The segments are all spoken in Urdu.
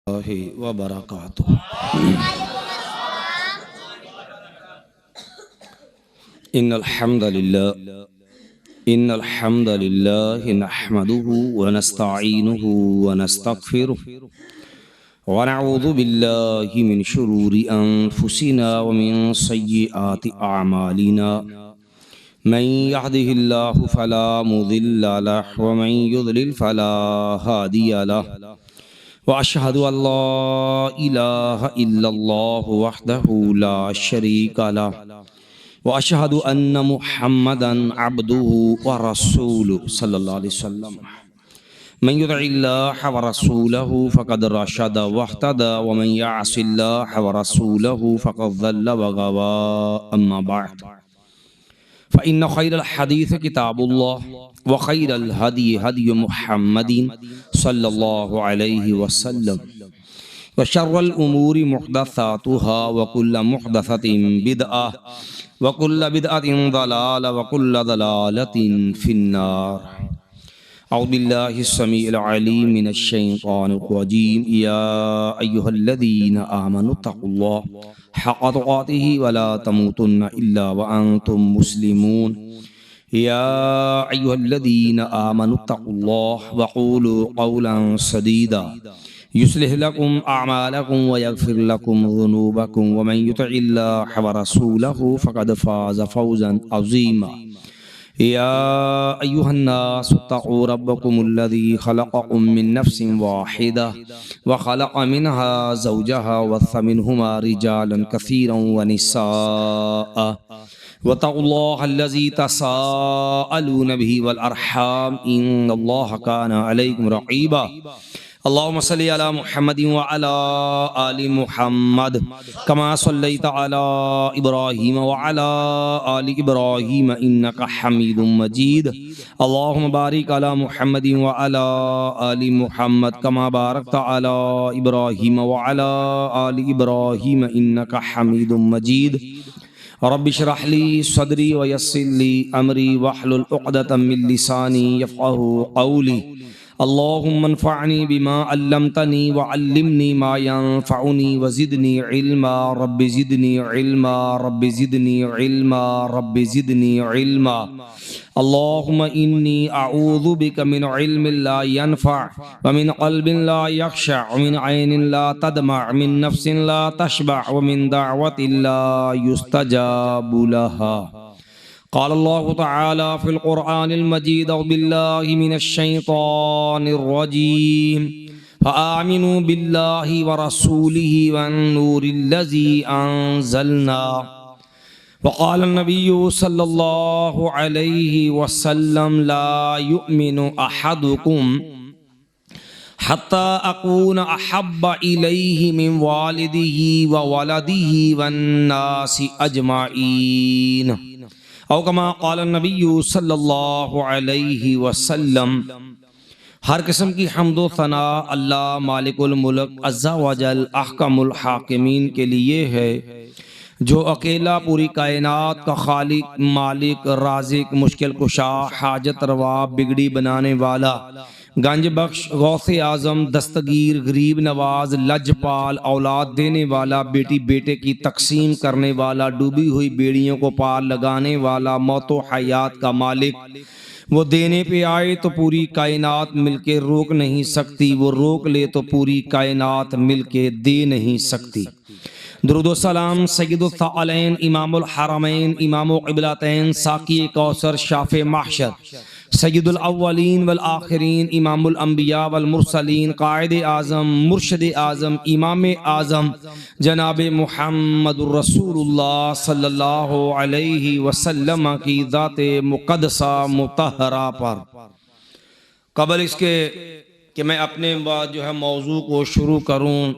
الله وبركاته. إن الحمد لله نحمده ونستعينه ونستغفره ونعوذ بالله من شرور أنفسنا ومن سيئات أعمالنا من يهده الله فلا مضل له ومن يضلل فلا هادي له وأشهد أن لا إله إلا الله وحده لا شريك له وأشهد أن محمدا عبده ورسوله صلى الله عليه وسلم من يطع الله ورسوله فقد رشد واهتدى ومن يعص الله ورسوله فقد ضل وغوى أما بعد فإن خير الحديث كتاب الله وخير الهدي هدي محمد صلى الله عليه وسلم وشر الأمور محدثاتها وكل محدثة بدعة وكل بدعة ضلالة وكل ضلالة في النار. أعوذ بالله السميع العليم من الشيطان الرجيم. يا أيها الذين آمنوا اتقوا الله حق تقاته ولا تموتن إلا وأنتم مسلمون. يا أيها الذين آمنوا اتقوا الله وقولوا قولا سديدا يصلح لكم أعمالكم ويغفر لكم ذنوبكم ومن يطع الله ورسوله فقد فاز فوزا عظيما. يا أيها الناس اتقوا ربكم الذي خلقكم من نفس واحدة وخلق منها زوجها وبث منهما رجالا كثيرا ونساء واتقوا الله الذي تساءلون به والأرحام إن الله كان عليكم رقيبا. اللهم صل على محمد وعلى آل محمد كما صليت على إبراهيم وعلى آل إبراهيم إنك حميد مجيد. اللهم بارك على محمد وعلى آل محمد كما باركت على إبراهيم وعلى آل إبراهيم إنك حميد مجيد. رب اشرح لي صدري ويسر لي أمري واحلل عقدة من لساني يفقهوا قولي. اللهم انفعني بما علمتني وعلمني ما ينفعني وزدني علما. رب زدني علما رب زدني علما رب زدني علما. اللهم إني أعوذ بك من علم لا ينفع ومن قلب لا يخشع ومن عين لا تدمع ومن نفس لا تشبع ومن دعوة لا يستجاب لها. قال الله تعالى في القرآن المجيد أعوذ بالله من الشيطان الرجيم فآمنوا بالله ورسوله والنور الذي أنزلنا. وقال النبي صلى الله عليه وسلم لا يؤمن أحدكم حتى أكون أحب إليه من والده وولده والناس أجمعين او کما قال النبی صلی اللہ علیہ وسلم. ہر قسم کی حمد و ثناء اللہ مالک الملک عز و جل احکم الحاکمین کے لیے ہے، جو اکیلا پوری کائنات کا خالق، مالک، رازق، مشکل کشا، حاجت روا، بگڑی بنانے والا، گنج بخش، غوث اعظم، دستگیر، غریب نواز، لجپال، اولاد دینے والا، بیٹی بیٹے کی تقسیم کرنے والا، ڈوبی ہوئی بیڑیوں کو پار لگانے والا، موت و حیات کا مالک. وہ دینے پہ آئے تو پوری کائنات مل کے روک نہیں سکتی، وہ روک لے تو پوری کائنات مل کے دے نہیں سکتی. درود و سلام سید الثقلین، امام الحرمین، امام و قبلتین، ساقی کوثر، شافع محشر، سید الاولین والآخرین، امام الانبیاء والمرسلین، قائد اعظم، مرشد اعظم، امام اعظم جناب محمد الرسول اللہ صلی اللہ علیہ وسلم کی ذات مقدسہ مطہرہ پر. قبل اس کے کہ میں اپنے بعد موضوع کو شروع کروں،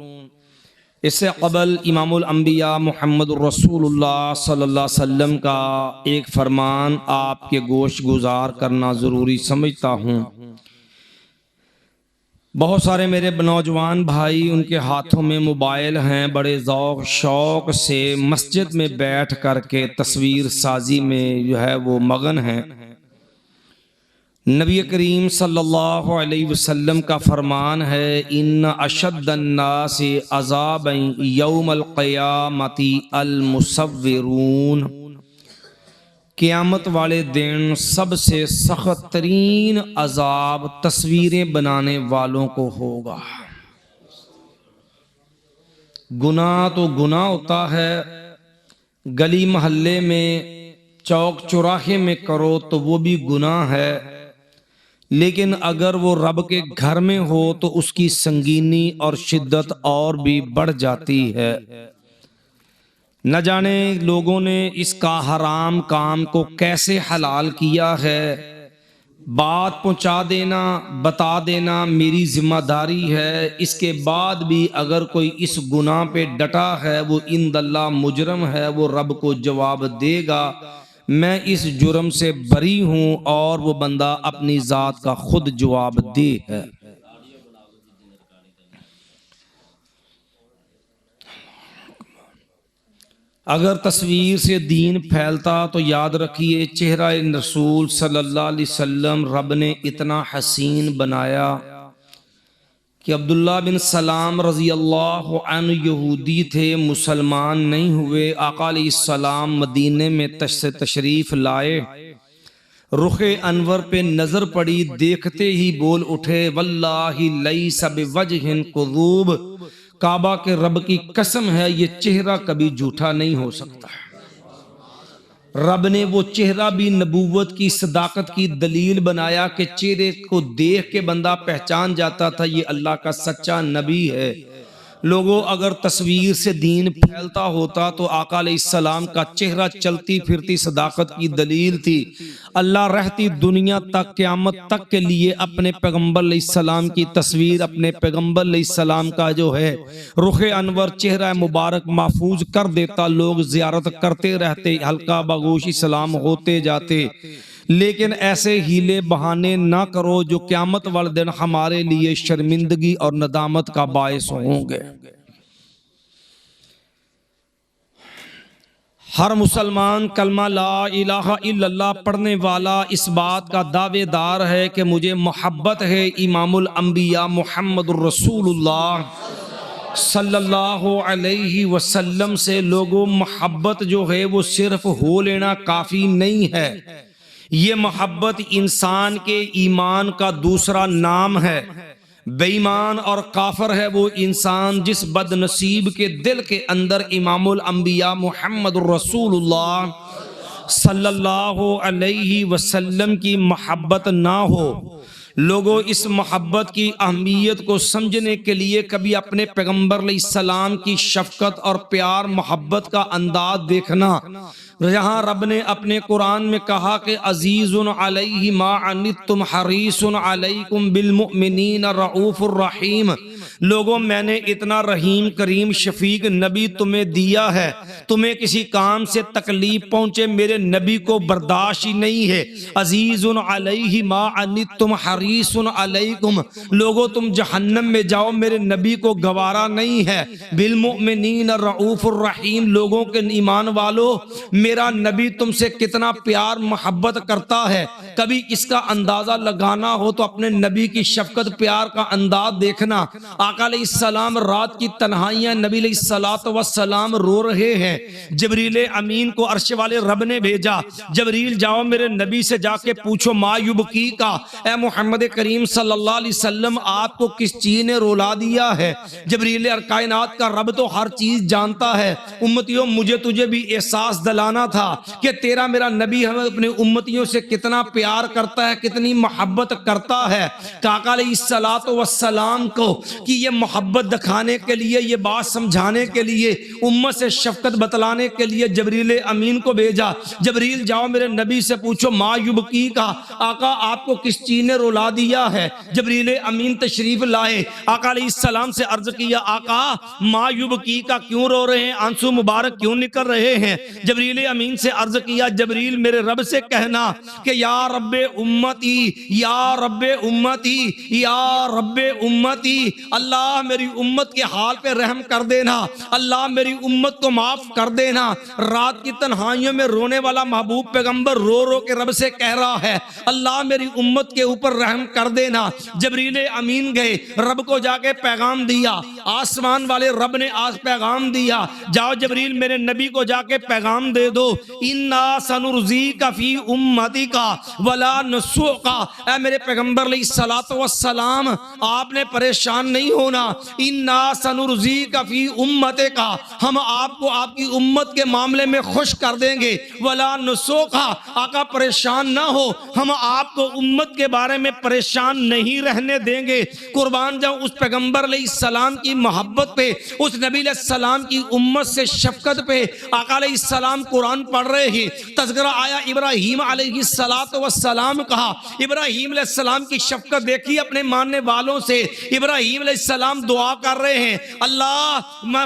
اس سے قبل امام الانبیاء محمد الرسول اللہ صلی اللہ علیہ وسلم کا ایک فرمان آپ کے گوش گزار کرنا ضروری سمجھتا ہوں. بہت سارے میرے نوجوان بھائی، ان کے ہاتھوں میں موبائل ہیں، بڑے ذوق شوق سے مسجد میں بیٹھ کر کے تصویر سازی میں وہ مگن ہیں. نبی کریم صلی اللہ علیہ وسلم کا فرمان ہے ان اشد الناس عذابا یوم القیامت المصورون، قیامت والے دن سب سے سخت ترین عذاب تصویریں بنانے والوں کو ہوگا۔ گناہ تو گناہ ہوتا ہے، گلی محلے میں چوک چوراہے میں کرو تو وہ بھی گناہ ہے، لیکن اگر وہ رب کے گھر میں ہو تو اس کی سنگینی اور شدت اور بھی بڑھ جاتی ہے۔ نہ جانے لوگوں نے اس کا حرام کام کو کیسے حلال کیا ہے۔ بات پہنچا دینا، بتا دینا میری ذمہ داری ہے، اس کے بعد بھی اگر کوئی اس گناہ پہ ڈٹا ہے وہ عند اللہ مجرم ہے، وہ رب کو جواب دے گا میں اس جرم سے بری ہوں، اور وہ بندہ اپنی ذات کا خود جواب دے ہے۔ اگر تصویر سے دین پھیلتا تو یاد رکھیے چہرہ رسول صلی اللہ علیہ وسلم رب نے اتنا حسین بنایا کہ عبداللہ بن سلام رضی اللہ عنہ یہودی تھے، مسلمان نہیں ہوئے۔ آقا علیہ السلام مدینے میں تشریف لائے، رخ انور پہ نظر پڑی، دیکھتے ہی بول اٹھے واللہ لیس بوجہ کذوب، کعبہ کے رب کی قسم ہے یہ چہرہ کبھی جھوٹا نہیں ہو سکتا۔ رب نے وہ چہرہ بھی نبوت کی صداقت کی دلیل بنایا کہ چہرے کو دیکھ کے بندہ پہچان جاتا تھا یہ اللہ کا سچا نبی ہے۔ لوگوں اگر تصویر سے دین پھیلتا ہوتا تو آقا علیہ السلام کا چہرہ چلتی پھرتی صداقت کی دلیل تھی۔ اللہ رہتی دنیا تک قیامت تک کے لیے اپنے پیغمبر علیہ السلام کی تصویر، اپنے پیغمبر علیہ السلام کا جو ہے رخ انور چہرہ مبارک محفوظ کر دیتا، لوگ زیارت کرتے رہتے، حلقہ بگوش اسلام ہوتے جاتے۔ لیکن ایسے ہیلے بہانے نہ کرو جو قیامت والے دن ہمارے لیے شرمندگی اور ندامت کا باعث ہوں گے۔ ہر مسلمان کلمہ لا الہ الا اللہ پڑھنے والا اس بات کا دعوے دار ہے کہ مجھے محبت ہے امام الانبیاء محمد الرسول اللہ صلی اللہ علیہ وسلم سے۔ لوگوں محبت جو ہے وہ صرف ہو لینا کافی نہیں ہے، یہ محبت انسان کے ایمان کا دوسرا نام ہے۔ بے ایمان اور کافر ہے وہ انسان جس بد نصیب کے دل کے اندر امام الانبیاء محمد الرسول اللہ صلی اللہ علیہ وسلم کی محبت نہ ہو۔ لوگوں اس محبت کی اہمیت کو سمجھنے کے لیے کبھی اپنے پیغمبر علیہ السلام کی شفقت اور پیار محبت کا انداز دیکھنا، جہاں رب نے اپنے قرآن میں کہا کہ عزیز علیہ ما عنتم حریص علیکم بالمؤمنین رؤوف الرحیم۔ لوگوں میں نے اتنا رحیم کریم شفیق نبی تمہیں دیا ہے، تمہیں کسی کام سے تکلیف پہنچے میرے نبی کو برداشت ہی نہیں ہے۔ عزیز علیہ ما عنتم حریص علیکم، لوگوں تم جہنم میں جاؤ میرے نبی کو گوارا نہیں ہے۔ بالمؤمنین رؤوف الرحیم، لوگوں کے ایمان والو میرا نبی تم سے کتنا پیار محبت کرتا ہے۔ کبھی اس کا اندازہ لگانا ہو تو اپنے نبی کی شفقت پیار کا انداز دیکھنا۔ آقا علیہ السلام رات کی تنہائیاں، نبی علیہ السلام رو رہے ہیں، جبریل امین کو عرش والے رب نے بھیجا، جبریل جاؤ میرے نبی سے جا کے پوچھو ما یبکی کا، اے محمد کریم صلی اللہ علیہ وسلم آپ کو کس چیز نے رولا دیا ہے؟ جبریل کائنات کا رب تو ہر چیز جانتا ہے۔ امتیوں مجھے تجھے بھی احساس دلانا تھا کہ تیرا میرا نبی ہمیں اپنے امتیوں سے کتنا پیار کرتا ہے، کتنی محبت کرتا ہے۔ آقا علیہ السلام کو کہ یہ محبت دکھانے کے لیے، یہ بات سمجھانے کے لیے، امت سے شفقت بتلانے کے لیے جبریل امین کو بھیجا، جبریل جاؤ میرے نبی سے پوچھو ما یبکی کا، آقا آپ کو کس چیز نے رولا دیا ہے؟ جبریل امین تشریف لائے، آقا علیہ السلام سے عرض کیا آقا ما یبکی کا کیوں رو رہے ہیں، آنسو مبارک کیوں نکل رہے ہیں؟ جبریل امین سے عرض کیا جبریل میرے رب سے کہنا کہ یا رب امتی، یا رب امتی، یا رب امتی، اللہ میری امت کے حال پہ رحم کر دینا، اللہ میری امت کو معاف کر دینا۔ رات کی تنہائیوں میں رونے والا محبوب پیغمبر رو رو کے رب سے کہہ رہا ہے اللہ میری امت کے اوپر رحم کر دینا۔ جبریل امین گئے، رب کو جا کے پیغام دیا، آسمان والے رب نے آج پیغام دیا، جاؤ جبریل میرے نبی کو جا کے پیغام دے دو، اِنَّا سَنُرْزِيكَ فِي أُمَّتِكَ وَلَا نُسُوقَ۔ اے میرے پیغمبر علیہ السلام آپ نے پریشان نہیں ہونا، اِنَّا سَنُرْزِيكَ فِي أُمَّتِكَ، ہم آپ کو آپ کی امت کے معاملے میں خوش کر دیں گے، وَلَا نُسُوقَ، آقا پریشان نہ ہو، ہم آپ کو امت کے بارے میں پریشان نہیں رہنے دیں گے۔ قربان جاؤں اس پیغمبر علیہ السلام کی محبت پہ، اس نبی علیہ السلام کی امت سے شفقت پہ آقا علیہ السلام قرآن پڑھ رہے ہیں، تذکرہ آیا ابراہیم علیہ السلام کہا، ابراہیم علیہ السلام کی شفقت دیکھی اپنے ماننے والوں سے، ابراہیم علیہ السلام دعا کر رہے ہیں اللہ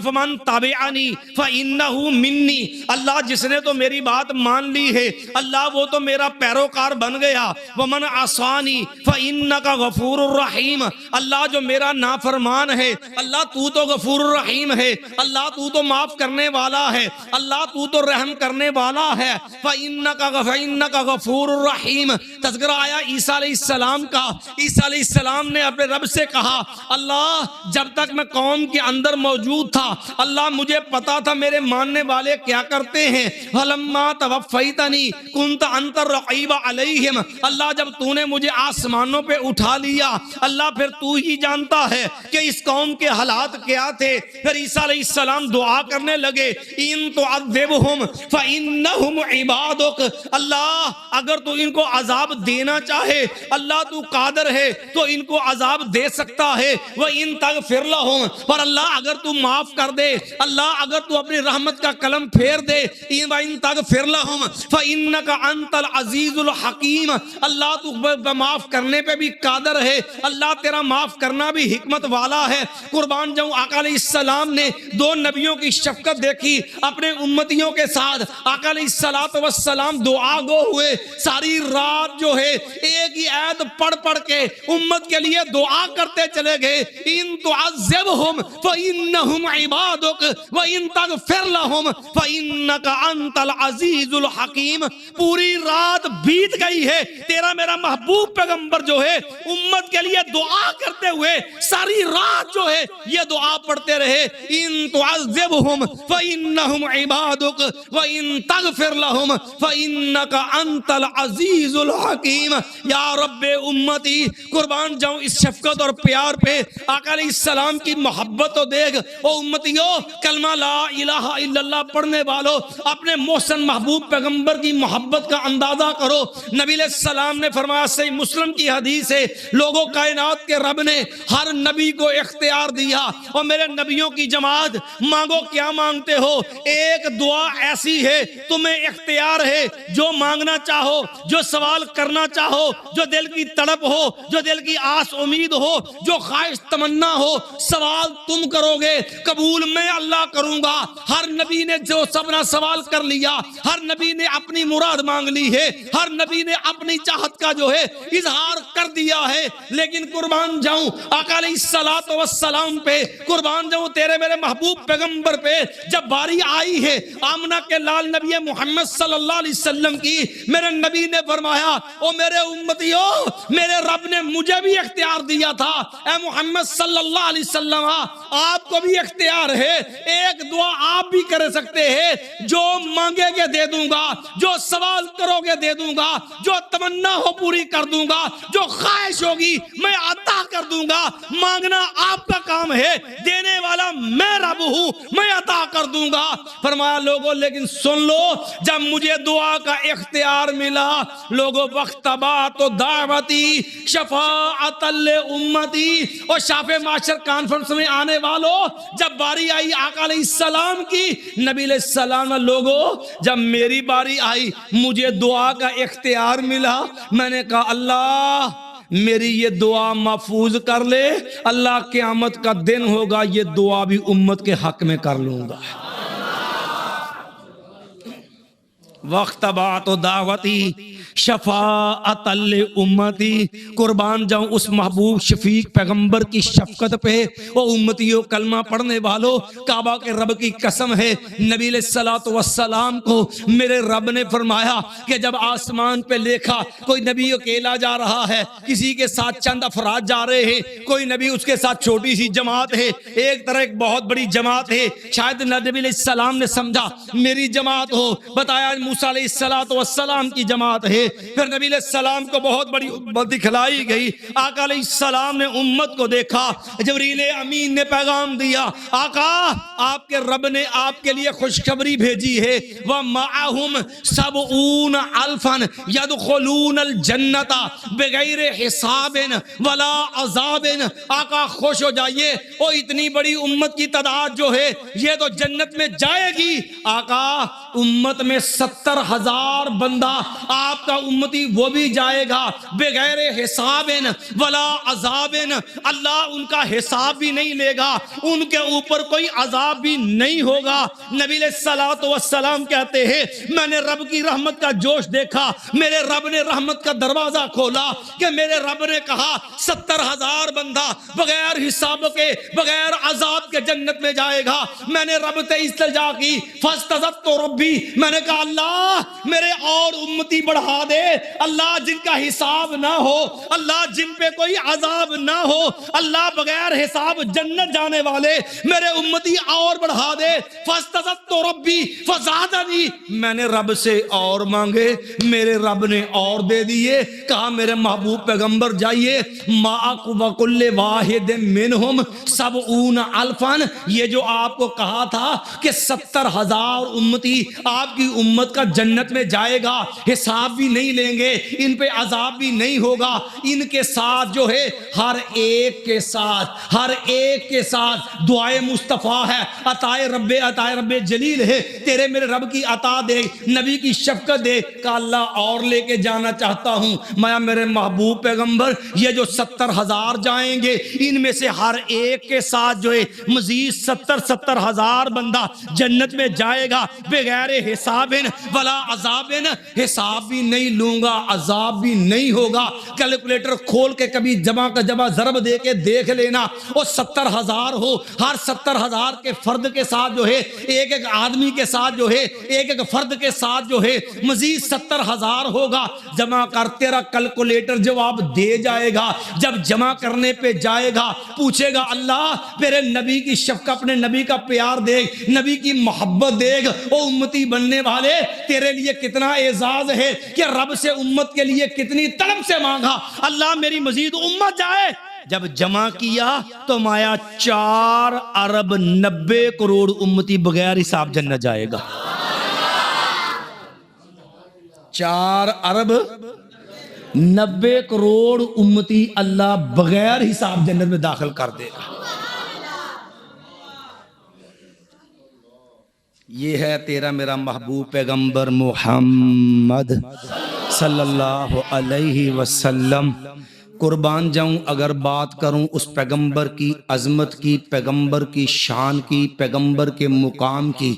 فمن تابعنی فإنہ منی، اللہ جس نے تو میری بات مان لی ہے اللہ وہ تو میرا پیروکار بن گیا، ومن عصانی فإنک غفور الرحیم، اللہ جو میرا نافرمان ہے اللہ تو تو غفور الرحیم ہے، اللہ تو تو معاف کرنے والا ہے، اللہ تو تو رحم کرنے والا ہے، فإنک غفور الرحیم۔ تذکرہ آیا عیسیٰ علیہ السلام کا، عیسیٰ علیہ السلام نے اپنے رب سے کہا اللہ جب تک میں قوم کے اندر موجود تھا اللہ مجھے پتا تھا میرے ماننے والے کیا کرتے ہیں، فلما توفیتنی کنت انت الرقیب علیہم، اللہ جب تو نے مجھے آسمانوں پہ اٹھا لیا اللہ پھر تو ہی جانتا ہے کہ اس قوم کے حالات کیا تھے۔ پھر عیسیٰ علیہ السلام دعا کرنے لگے ان تعذبہم فإنہم عبادک، اللہ اگر تو ان کو عذاب دینا چاہے اللہ تو قادر ہے تو ان کو عذاب دے سکتا ہے، وَإِن تَغْفِرْ لَهُمْ، اور اللہ اگر تو معاف کر دے، اللہ اگر تو اپنی رحمت کا قلم پھیر دے، وَإِن تَغْفِرْ لَهُمْ فَإِنَّكَ أَنْتَ الْعَزِيزُ الْحَكِيمُ، اللہ تو معاف کرنے پہ بھی قادر ہے، اللہ تیرا معاف کرنا بھی حکمت والا ہے۔ قربان جاؤں آقا علیہ السلام نے دو نبیوں کی شفقت دیکھی اپنے امتیوں کے ساتھ، آقا علیہ السلام دعا گو ہوئے، ساری رات جو ہے ایک ہی آیت پڑھ پڑھ کے امت کے لیے دعا کرتے چلے گئے، ان تعذبہم فإنہم عبادک وإن تغفر لہم فإنک انت العزیز الحکیم۔ پوری رات بیت گئی ہے، تیرا میرا محبوب پیغمبر جو ہے امت کے لیے دعا کرتے ہوئے ساری رات جو ہے یہ دعا پڑھتے رہے، ان تعذبہم فإنہم عبادک وإن تغفر لہم فإنک انت العزیز الحکیم۔ یا رب امتی، قربان جاؤں اس شفقت اور پیار پہ، آقا علیہ السلام کی محبت تو دیکھ، او امتیوں کلمہ لا الہ الا اللہ پڑھنے والوں اپنے محسن محبوب پیغمبر کی محبت کا اندازہ کرو۔ نبی علیہ السلام نے فرمایا، صحیح مسلم کی حدیث ہے، لوگوں کائنات کے رب نے ہر نبی کو اختیار دیا، اور میرے نبیوں کی جماعت مانگو کیا مانگتے ہو، ایک دعا ایسی ہے تمہیں اختیار ہے، جو مانگنا چاہو، جو سوال کرنا چاہو، جو دل کی تڑپ ہو، جو دل کی آس امید ہو، جو خواہش تمنا ہو، سوال تم کرو گے، قبول میں اللہ کروں گا۔ ہر نبی نے جو سپنا سوال کر لیا، ہر نبی نے اپنی مراد مانگ لی ہے، ہر نبی نے اپنی چاہت کا جو ہے اظہار کر دیا ہے، لیکن قربان جاؤں آقا علیہ السلام پہ، قربان جاؤں تیرے میرے محبوب پیغمبر پہ جب باری آئی ہے آمنہ کے لال نبی محمد صلی اللہ علیہ وسلم کی، میرے نبی نے فرمایا او میرے امتیوں میرے رب نے مجھے بھی اختیار دیا تھا، اے محمد صلی اللہ علیہ وسلم آپ کو بھی اختیار ہے، ایک دعا آپ بھی کر سکتے ہیں، جو مانگے گے دے دوں گا، جو سوال کرو گے دے دوں گا، جو تمنا ہو پوری کر دوں گا، جو خواہش ہوگی میں عطا کر دوں گا، مانگنا آپ کا کام ہے، دینے والا میں رب ہوں، میں عطا کر دوں گا۔ فرمایا لوگوں لیکن سن لو، جب مجھے دعا کا اختیار ملا لوگوں وقتبات و دعوتی شفاعت لامتی، اور شافع معاشر کانفرنس میں آنے والوں جب باری آئی آقا علیہ السلام کی، نبی علیہ السلام لوگوں جب میری باری آئی مجھے دعا کا اختیار ملا، میں نے کہا اللہ میری یہ دعا محفوظ کر لے، اللہ قیامت کا دن ہوگا یہ دعا بھی امت کے حق میں کر لوں گا۔ وَاخْتَبَعْتُ دعوتی شفاعۃ لِأُمَّتِی، قربان جاؤں اس محبوب شفیق پیغمبر کی شفقت پہ۔ او امتیوں کلمہ پڑھنے والوں، کعبہ کے رب کی قسم ہے، نبی علیہ الصلوۃ والسلام کو میرے رب نے فرمایا کہ جب آسمان پہ دیکھا کوئی نبی اکیلا جا رہا ہے، کسی کے ساتھ چند افراد جا رہے ہیں، کوئی نبی اس کے ساتھ چھوٹی سی جماعت ہے، ایک طرح ایک بہت بڑی جماعت ہے، شاید نبی علیہ السلام نے سمجھا میری جماعت ہو، بتایا موسیٰ علیہ السلام کی جماعت ہے۔ پھر نبی علیہ السلام کو بہت بڑی امت دکھلائی گئی، آقا علیہ السلام نے امت کو دیکھا، جبریل امین نے پیغام دیا، آقا آپ کے رب نے آپ کے لیے خوشخبری بھیجی ہے، وَمَعَهُمْ 70 أَلْفًا يَدْخُلُونَ الْجَنَّةَ بِغَيْرِ حِسَابٍ وَلَا عَذَابٍ۔ آقا خوش ہو جائیے، وہ اتنی بڑی امت کی تعداد جو ہے یہ تو جنت میں جائے گی۔ آقا امت میں 70,000 بندہ آپ کا امتی وہ بھی جائے گا بغیر حساب ولا عذاب، اللہ ان کا حساب بھی نہیں لے گا، ان کے اوپر کوئی عذاب بھی نہیں ہوگا۔ نبی علیہ الصلوۃ والسلام کہتے ہیں میں نے رب کی رحمت کا جوش دیکھا، میرے رب نے رحمت کا دروازہ کھولا کہ میرے رب نے کہا 70,000 بندہ بغیر حساب کے بغیر عذاب کے جنت میں جائے گا۔ میں نے رب سے استلجا کی، فاستزدت ربی، میں نے کہا اللہ میرے اور امتی بڑھا دے، اللہ جن کا حساب نہ ہو، اللہ جن پہ کوئی عذاب نہ ہو، اللہ بغیر حساب جنت جانے والے میرے امتی اور بڑھا دے۔ فاستزدت ربی فزادنی، میں نے رب سے اور مانگے، میرے رب نے اور دے دیے۔ کہا میرے محبوب پیغمبر جائیے، معک وکل واحد منہم 70 ألفا، یہ جو آپ کو کہا تھا کہ 70,000 امتی آپ کی امت کا جنت میں جائے گا، حساب بھی نہیں لیں گے، ان پہ عذاب بھی نہیں ہوگا، ان کے ساتھ جو ہے ہر ایک کے ساتھ دعائے مصطفیٰ ہے، عطائے رب جلیل ہے، تیرے میرے رب کی عطا دے، نبی کی شفقت دے۔ کہ اللہ اور لے کے جانا چاہتا ہوں میں میرے محبوب پیغمبر، یہ جو 70,000 جائیں گے ان میں سے ہر ایک کے ساتھ جو ہے مزید 70,000 بندہ جنت میں جائے گا بغیر حساب ولا عذاب، حساب بھی نہیں لوں گا، عذاب بھی نہیں ہوگا۔ کیلکولیٹر کھول کے کبھی جمع کا جمع ضرب دے کے دیکھ لینا، وہ 70,000 ہو، ہر 70,000 کے فرد کے ساتھ جو ہے ایک ایک آدمی کے ساتھ جو ہے ایک ایک فرد کے ساتھ جو ہے مزید 70,000 ہوگا۔ جمع کر، تیرا کیلکولیٹر جواب دے جائے گا۔ جب جمع کرنے پہ جائے گا پوچھے گا اللہ میرے نبی کی شفقت، اپنے نبی کا پیار دیکھ، نبی کی محبت دیکھ، او امتی بننے والے تیرے لیے کتنا اعزاز ہے کہ رب سے امت کے لیے کتنی طلب سے مانگا، اللہ میری مزید امت جائے۔ جب جمع کیا تو مایا 4 ارب 90 کروڑ امتی بغیر حساب جنت جائے گا۔ 4 ارب 90 کروڑ امتی اللہ بغیر حساب جنت میں داخل کر دے گا۔ یہ ہے تیرا میرا محبوب پیغمبر محمد صلی اللہ علیہ وسلم۔ قربان جاؤں اگر بات کروں اس پیغمبر کی عظمت کی، پیغمبر کی شان کی، پیغمبر کے مقام کی،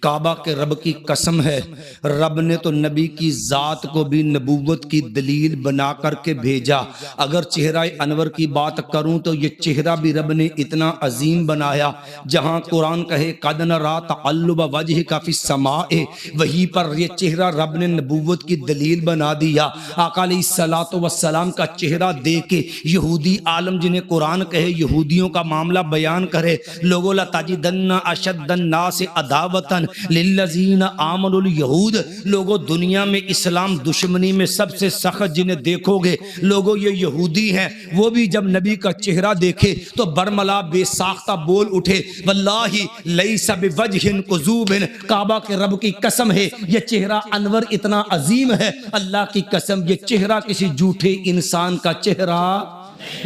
کعبہ کے رب کی قسم ہے، رب نے تو نبی کی ذات کو بھی نبوت کی دلیل بنا کر کے بھیجا۔ اگر چہرہ انور کی بات کروں تو یہ چہرہ بھی رب نے اتنا عظیم بنایا، جہاں قرآن کہے قد نری تقلب وجہک فی السماء، وہیں پر یہ چہرہ رب نے نبوت کی دلیل بنا دیا۔ آقا علیہ الصلوۃ والسلام کا چہرہ دیکھ کے یہودی عالم جنہیں قرآن کہے یہودیوں کا معاملہ بیان کرے، لوگو لتجدن اشد الناس عداوۃ للذین آمنوا الیہود، لوگوں دنیا میں اسلام دشمنی میں سب سے سخت جنہیں دیکھو گے لوگوں یہ یہودی ہیں۔ وہ بھی جب نبی کا چہرہ دیکھے تو برملا بے ساختہ بول اٹھے واللہ لیس بوجہ کذوب، کعبہ کے رب کی قسم ہے یہ چہرہ انور اتنا عظیم ہے، اللہ کی قسم یہ چہرہ کسی جھوٹے انسان کا چہرہ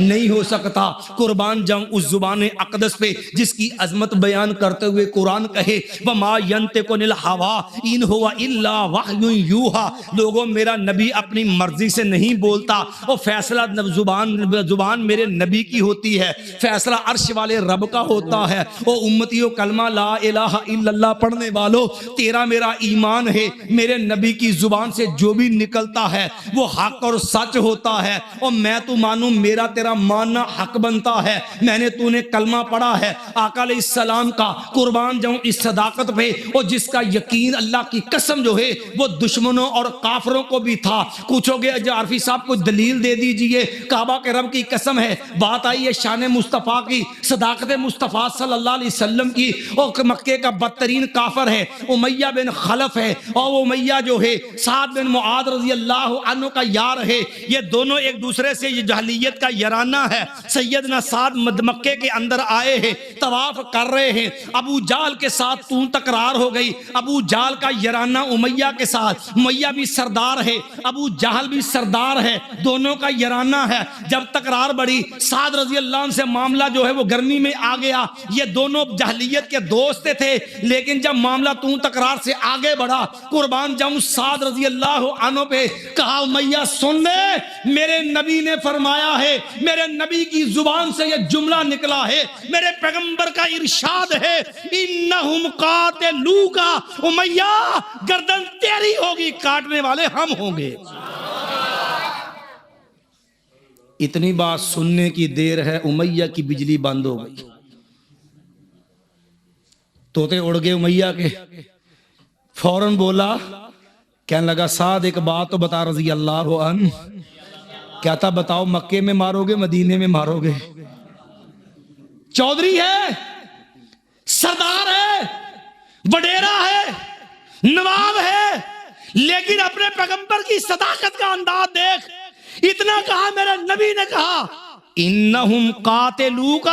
نہیں ہو سکتا۔ قربان جاؤں اس زبان اقدس پہ جس کی عظمت بیان کرتے ہوئے قرآن کہے وَمَا يَنْتِقُ عَنِ الْهَوَىٰ إِنْ هُوَ إِلَّا وَحْيٌ يُوحَىٰ۔ لوگوں میرا نبی اپنی مرضی سے نہیں بولتا، وہ فیصلہ زبان میرے نبی کی ہوتی ہے، فیصلہ عرش والے رب کا ہوتا ہے۔ او امتیوں کلمہ لا الہ الا اللہ پڑھنے والوں، تیرا میرا ایمان ہے میرے نبی کی زبان سے جو بھی نکلتا ہے وہ حق اور سچ ہوتا ہے، اور میں تو مانوں میرا تیرا ماننا حق بنتا ہے۔ میں نے تو نے کلمہ پڑھا ہے آقا علیہ السلام کا، قربان جاؤں اس صداقت پہ، اور جس کا یقین اللہ کی قسم جو ہے وہ دشمنوں اور کافروں کو بھی تھا۔ پوچھو گے عارفی صاحب کو دلیل دے دیجئے، کعبہ کے رب کی قسم ہے، بات آئی ہے شان مصطفیٰ کی، صداقت مصطفیٰ صلی اللہ علیہ وسلم کی، اور مکے کا بدترین کافر ہے امیہ بن خلف ہے، اور وہ امیہ جو ہے سعد بن معاذ رضی اللہ عنہ کا یار ہے، یہ دونوں ایک دوسرے سے یہ جہلیت کا یارانہ ہے۔ سیدنا سعد مکے کے اندر آئے ہیں، طواف کر رہے ہیں، ابو جہل کے ساتھ تکرار ہو گئی، ابو جہل کا یارانہ امیہ کے ساتھ، امیہ بھی سردار ہے ابو جہل بھی سردار ہے، دونوں کا یارانہ ہے۔ جب تکرار بڑھی سعد رضی اللہ عنہ سے معاملہ جو ہے وہ گرمی میں آ گیا، یہ دونوں جہلیت کے دوست تھے، لیکن جب معاملہ تکرار سے آگے بڑھا، قربان جاؤں سعد رضی اللہ عنہ پہ کہا امیہ سن لے، میرے نبی نے فرمایا ہے، میرے نبی کی زبان سے یہ جملہ نکلا ہے، میرے پیغمبر کا ارشاد ہے انہم قاتلوک امیہ، گردن تیری ہوگی، کاٹنے والے ہم ہوں گے۔ اتنی بات سننے کی دیر ہے امیہ کی بجلی بند ہو گئی، طوطے اڑ گئے امیہ کے، فوراً بولا، کہنے لگا سعد ایک بات تو بتا رضی اللہ عنہ، کیا تھا بتاؤ، مکے میں مارو گے مدینے میں مارو گے؟ چودھری ہے، سردار ہے، وڈیرا ہے، نواب ہے، لیکن اپنے پیغمبر کی صداقت کا انداز دیکھ، اتنا کہا میرے نبی نے کہا انہم قاتلوک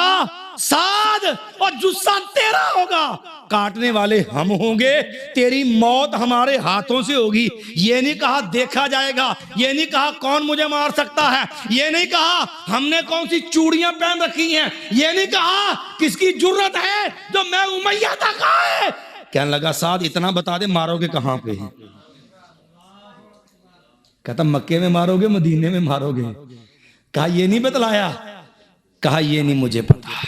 سعد، اور جثہ تیرا ہوگا، کاٹنے والے ہم ہوں گے، تیری موت ہمارے ہاتھوں سے ہوگی۔ یہ نہیں کہا دیکھا جائے گا، یہ نہیں کہا کون مجھے مار سکتا ہے، یہ نہیں کہا ہم نے کون سی چوڑیاں پہن رکھی ہیں، یہ نہیں کہا کس کی جرت ہے جو میں امیہ تک آئے۔ کہنے لگا سعد اتنا بتا دے مارو گے کہاں پہ؟ کہتا مکے میں مارو گے مدینے میں مارو گے؟ کہا یہ نہیں بتلایا، کہا یہ نہیں مجھے پتا،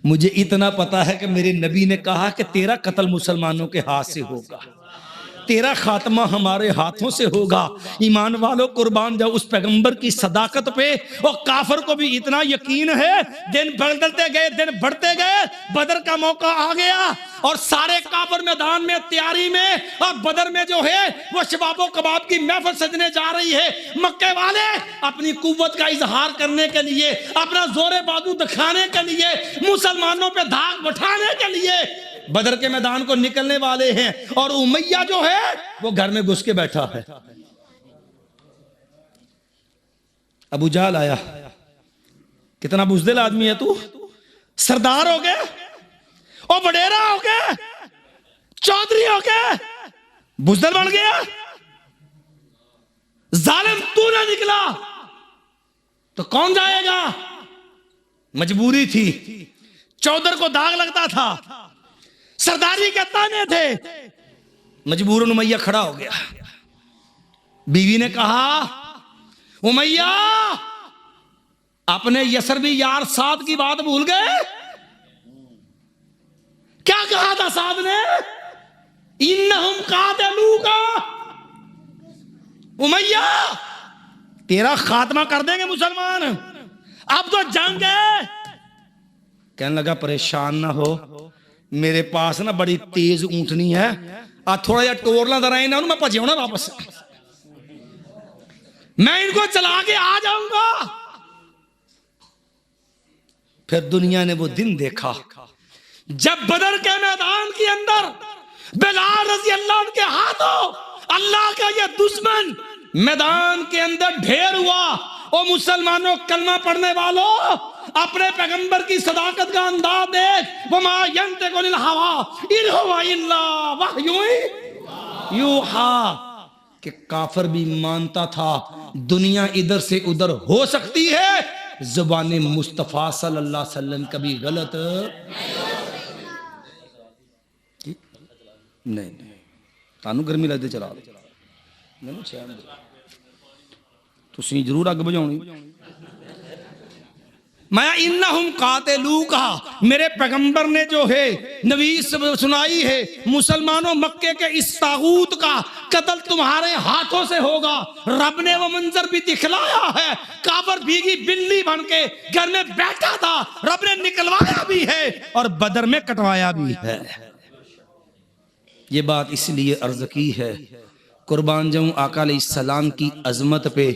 مجھے اتنا پتا ہے کہ میرے نبی نے کہا کہ تیرا قتل مسلمانوں کے ہاتھ سے ہوگا، تیرا خاتمہ ہمارے ہاتھوں سے ہوگا۔ ایمان والو قربان جاؤ اس پیغمبر کی صداقت پہ، اور کافر کو بھی اتنا یقین ہے، دن بدلتے گئے دن بڑھتے گئے، بدر کا موقع آ گیا اور سارے کافر میدان میں تیاری میں، اور بدر میں جو ہے وہ شباب و کباب کی محفل سجنے جا رہی ہے۔ مکے والے اپنی قوت کا اظہار کرنے کے لیے، اپنا زور بازو دکھانے کے لیے، مسلمانوں پہ دھاک بٹھانے کے لیے بدر کے میدان کو نکلنے والے ہیں، اور امیہ جو ہے وہ گھر میں گھس کے بیٹھا ہے۔ ابو جہل آیا، کتنا بزدل آدمی ہے تو، سردار ہو گئے اور وڈیرا ہو گئے، چودھری ہو گئے، بزدل بن گیا، ظالم تو نہ نکلا تو کون جائے گا؟ مجبوری تھی، چودھر کو داغ لگتا تھا، سرداری کے تانے تھے، مجبوراً امیہ کھڑا ہو گیا۔ بیوی نے کہا امیہ اپنے یسربی یار سعد کی بات بھول گئے؟ کیا کہا تھا سعد نے؟ انہم قاتلوک امیہ، تیرا خاتمہ کر دیں گے مسلمان، اب تو جنگ ہے۔ کہنے لگا پریشان نہ ہو، میرے پاس نا بڑی تیز اونٹنی ہے، تھوڑا جا ٹورنا درائیں نا میں پجے ہونا واپس، میں ان کو چلا کے آ جاؤں گا۔ پھر دنیا نے وہ دن دیکھا جب بدر کے میدان کے اندر بلال رضی اللہ عنہ کے ہاتھوں اللہ کا یہ دشمن میدان کے اندر ڈھیر ہوا۔ او مسلمانوں کلمہ پڑھنے والوں، اپنے پیغمبر کی صداقت کا انداز دیکھ، وما ينطق عن الهوى ان هو الا وحی یوحیٰ، کہ کافر بھی مانتا تھا دنیا ادھر سے ادھر ہو سکتی ہے زبان مصطفیٰ صلی اللہ علیہ وسلم کبھی غلط نہیں تانوں گرمی لگدے چلا تسی ضرور اگ بجھاؤنی میں انہم قاتلوکا میرے پیغمبر نے جو ہے نویس سنائی ہے مسلمانوں مکے کے اس طاغوت کا قتل تمہارے ہاتھوں سے ہوگا. رب نے وہ منظر بھی دکھلایا ہے, کافر بھیگی بلی بن کے گھر میں بیٹھا تھا, رب نے نکلوایا بھی ہے اور بدر میں کٹوایا بھی ہے. یہ بات اس لیے عرض کی ہے قربان جاؤں آقا علیہ السلام کی عظمت پہ.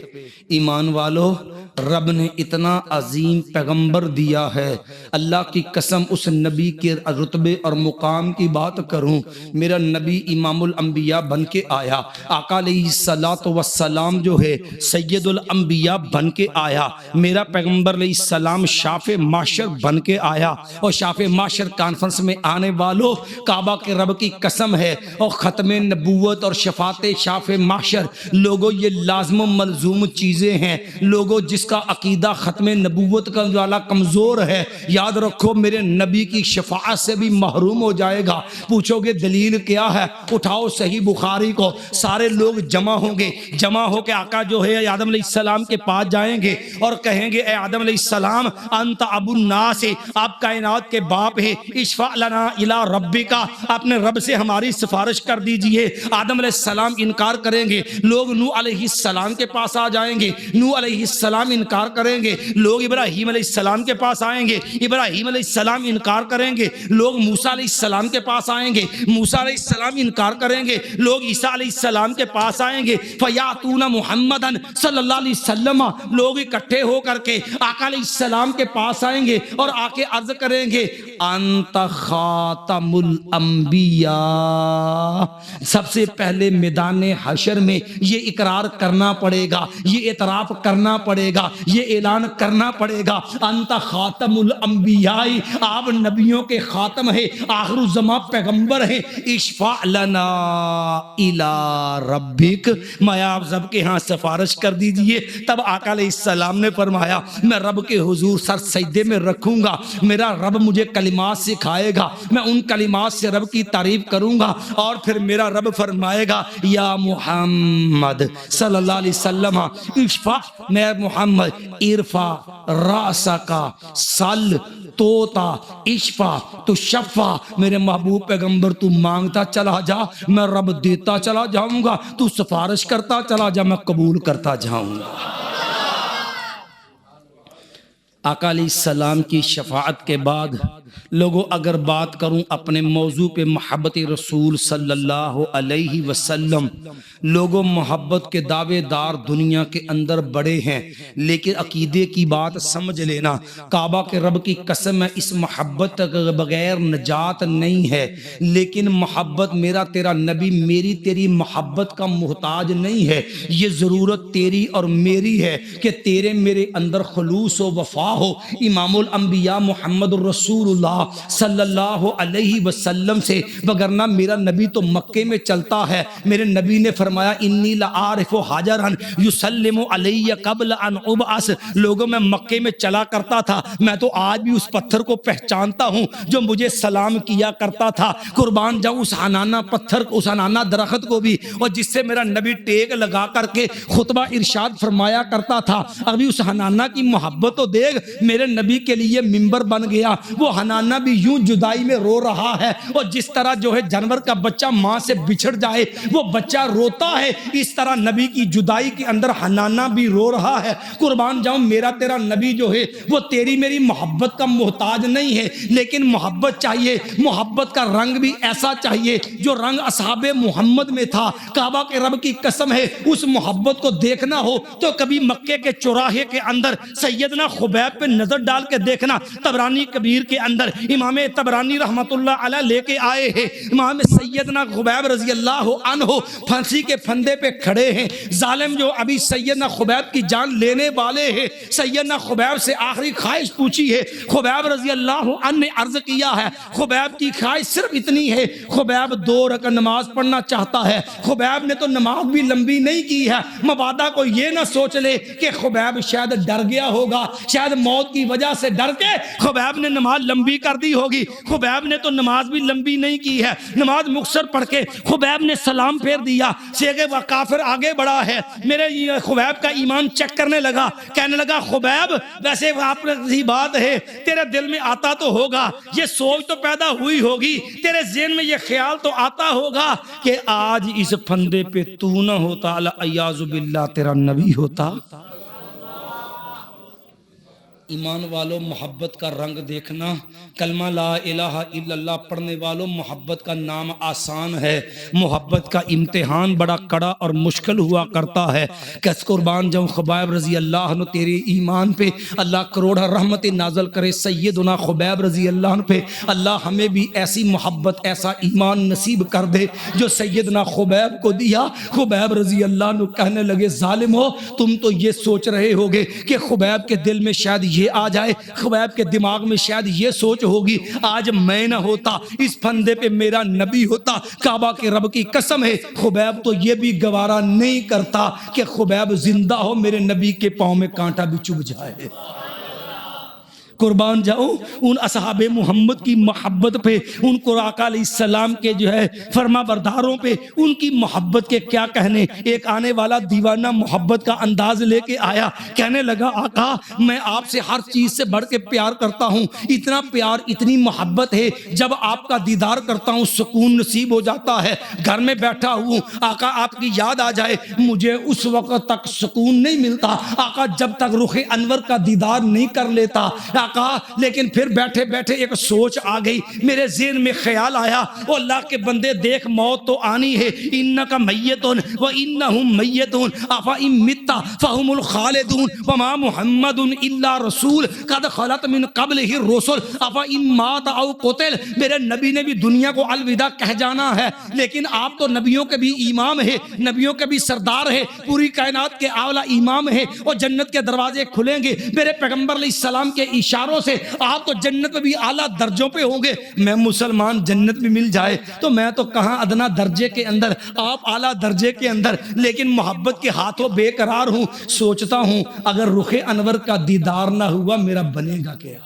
ایمان والو رب نے اتنا عظیم پیغمبر دیا ہے, اللہ کی قسم اس نبی کے رتبے اور مقام کی بات کروں, میرا نبی امام الانبیاء بن کے آیا, آقا علیہ السلام جو ہے سید الانبیاء بن کے آیا, میرا پیغمبر علیہ السلام شاف معاشر بن کے آیا. اور شاف معاشر کانفرنس میں آنے والوں کعبہ کے رب کی قسم ہے اور ختم نبوت اور شفاعت شاف معاشر لوگوں یہ لازم و ملزوم چیزیں ہیں. لوگوں جس کا عقیدہ ختم نبوت کا والا کمزور ہے یاد رکھو میرے نبی کی شفاعت سے بھی محروم ہو جائے گا. پوچھو گے دلیل کیا ہے, اٹھاؤ صحیح بخاری کو, سارے لوگ جمع ہوں گے, جمع ہو کے آقا جو ہے آدم علیہ السلام کے پاس جائیں گے اور کہیں گے اے آدم علیہ السلام انت ابو الناس, آپ کائنات کے باپ ہیں, اشفع لنا الی ربک, اپنے رب سے ہماری سفارش کر دیجئے. آدم علیہ السلام انکار کریں گے, لوگ نوح علیہ السلام کے پاس آ جائیں گے, نوح علیہ السلام انکار کریں گے, لوگ ابراہیم علیہ السلام کے پاس آئیں گے, ابراہیم علیہ السلام انکار کریں گے, لوگ موسیٰ علیہ السلام کے پاس آئیں گے, موسیٰ علیہ السلام انکار کریں گے, لوگ عیسیٰ علیہ السلام کے پاس آئیں گے. فیاتون محمدًا صلی اللہ علیہ وسلم, لوگ اکٹھے ہو کر کے آقا علیہ السلام کے پاس آئیں گے اور آ کے عرض کریں گے انت خاتم الانبیاء. سب سے پہلے میدان حشر میں یہ اقرار کرنا پڑے گا, یہ اعتراف کرنا پڑے گا, یہ اعلان کرنا پڑے گا انت خاتم الانبیاء, آپ نبیوں کے خاتم ہے, آخر الزمان پیغمبر ہے. اشفع لنا الی ربک, میں آپ سب کے ہاں سفارش کر دیجئے. تب آقا علیہ السلام نے فرمایا میں رب کے حضور سر سجدے میں رکھوں گا, میرا رب مجھے کلمات سکھائے گا, میں ان کلمات سے رب کی تعریف کروں گا اور پھر میرا رب فرمائے گا یا محمد صلی اللہ علیہ وسلم اشفع, میں محمد ارفع راسکا سل توتا اشفع تو شفع, میرے محبوب پیغمبر تو مانگتا چلا جا, میں رب دیتا چلا جاؤں گا, تو سفارش کرتا چلا جا, میں قبول کرتا جاؤں گا. آقا علیہ السلام کی شفاعت کے بعد لوگوں اگر بات کروں اپنے موضوع پہ محبت رسول صلی اللہ علیہ وسلم, لوگوں محبت کے دعوے دار دنیا کے اندر بڑے ہیں, لیکن عقیدے کی بات سمجھ لینا, کعبہ کے رب کی قسم ہے اس محبت کے بغیر نجات نہیں ہے. لیکن محبت میرا تیرا نبی میری تیری محبت کا محتاج نہیں ہے, یہ ضرورت تیری اور میری ہے کہ تیرے میرے اندر خلوص و وفا ہو. امام الانبیاء محمد الرسول اللہ صلی اللہ علیہ وسلم سے, وگرنہ میرا نبی تو مکے میں چلتا ہے. میرے نبی نے فرمایا انی لعارف حجرا یسلم علی قبل ان ابعث, لوگوں میں مکے میں چلا کرتا تھا, میں تو آج بھی اس پتھر کو پہچانتا ہوں جو مجھے سلام کیا کرتا تھا. قربان جاؤں اس حنانہ پتھر, اس حنانہ درخت کو بھی, اور جس سے میرا نبی ٹیک لگا کر کے خطبہ ارشاد فرمایا کرتا تھا. ابھی اس حنانہ کی محبت تو دیکھ, میرے نبی کے لیے منبر بن گیا, وہ حنانہ بھی یوں جدائی میں رو رہا ہے, اور جس طرح جو ہے جانور کا بچہ ماں سے بچھڑ جائے وہ بچہ روتا ہے, اس طرح نبی کی جدائی کے اندر حنانہ بھی رو رہا ہے. قربان جاؤں میرا تیرا نبی جو ہے وہ تیری میری محبت کا محتاج نہیں ہے, لیکن محبت چاہیے, محبت کا رنگ بھی ایسا چاہیے جو رنگ اصحاب محمد میں تھا. کعبہ کے رب کی قسم ہے اس محبت کو دیکھنا ہو تو کبھی مکے کے چوراہے کے اندر سیدنا خبیب پہ نظر ڈال کے دیکھنا. طبرانی کبیر کے اندر امام طبرانی رحمت اللہ علیہ لے کے آئے ہیں, امام سیدنا خبیب رضی اللہ عنہ پھانسی کے پھندے پہ کھڑے ہیں. ظالم جو ابھی سیدنا خبیب کی جان لینے والے ہیں, سیدنا خبیب سے آخری خواہش پوچھی ہے. خبیب رضی اللہ عنہ نے عرض کیا ہے, خبیب کی خواہش صرف اتنی ہے, خبیب 2 رکعت نماز پڑھنا چاہتا ہے. خبیب نے تو نماز بھی لمبی نہیں کی ہے, مبادا کو یہ نہ سوچ لے کہ خبیب شاید ڈر گیا ہوگا, شاید موت کی وجہ سے ڈر کے خبیب نے نماز لمبی کر دی ہوگی. خبیب نے تو نماز بھی لمبی نہیں کی ہے, نماز مختصر پڑھ کے خبیب نے سلام پھیر دیا. وہ کافر آگے بڑھا ہے, میرے خبیب کا ایمان چیک کرنے لگا, کہنے لگا خبیب ویسے آپ کی بات ہے, تیرے دل میں آتا تو ہوگا, یہ سوچ تو پیدا ہوئی ہوگی, تیرے ذہن میں یہ خیال تو آتا ہوگا کہ آج اس پھندے پہ تو نہ ہوتا, اعوذ باللہ تیرا نبی ہوتا. ایمان والوں محبت کا رنگ دیکھنا, کلمہ لا الہ الا اللہ پڑھنے والوں محبت کا نام آسان ہے, محبت کا امتحان بڑا کڑا اور مشکل ہوا کرتا ہے. کس قربان جاؤں خبیب رضی اللہ عنہ تیرے ایمان پہ اللہ کروڑ رحمت نازل کرے. سیدنا خبیب رضی اللہ عنہ پہ اللہ ہمیں بھی ایسی محبت ایسا ایمان نصیب کر دے جو سیدنا خبیب کو دیا. خبیب رضی اللہ عنہ کہنے لگے ظالم ہو, تم تو یہ سوچ رہے ہوگے کہ خبیب کے دل میں شاید یہ آ جائے, خبیب کے دماغ میں شاید یہ سوچ ہوگی آج میں نہ ہوتا, اس پھندے پہ میرا نبی ہوتا. کعبہ کے رب کی قسم ہے خبیب تو یہ بھی گوارا نہیں کرتا کہ خبیب زندہ ہو میرے نبی کے پاؤں میں کانٹا بھی چبھ جائے. قربان جاؤں ان اصحاب محمد کی محبت پہ, ان کو آقا علیہ السلام کے جو ہے فرما برداروں پہ ان کی محبت کے کیا کہنے. ایک آنے والا دیوانہ محبت کا انداز لے کے آیا, کہنے لگا آقا میں آپ سے ہر چیز سے بڑھ کے پیار کرتا ہوں, اتنا پیار اتنی محبت ہے جب آپ کا دیدار کرتا ہوں سکون نصیب ہو جاتا ہے. گھر میں بیٹھا ہوں آقا آپ کی یاد آ جائے مجھے اس وقت تک سکون نہیں ملتا آقا جب تک رخ انور کا دیدار نہیں کر لیتا آقا. لیکن پھر بیٹھے بیٹھے ایک سوچ آ گئی میرے ذہن میں, خیال آیا او اللہ کے بندے دیکھ موت تو آنی ہے, انکا میتون و انہم میتون افا ان مت فہم الخالدون وما محمد الا رسول قد خلت من قبلہ الرسل افا ان مات او قتل. میرے نبی نے بھی دنیا کو الوداع کہہ جانا ہے, لیکن آپ تو نبیوں کے بھی امام ہے, نبیوں کے بھی سردار ہے, پوری کائنات کے اعلی امام ہے, اور جنت کے دروازے کھلیں گے میرے پیغمبر علیہ السلام کے اشاروں سے. آپ تو جنت میں بھی اعلیٰ درجوں پہ ہوں گے, میں مسلمان جنت میں مل جائے تو میں تو کہاں ادنا درجے کے اندر, آپ اعلیٰ درجے کے اندر, لیکن محبت کے ہاتھوں بے قرار ہوں. سوچتا ہوں اگر رخ انور کا دیدار نہ ہوا میرا بنے گا کیا.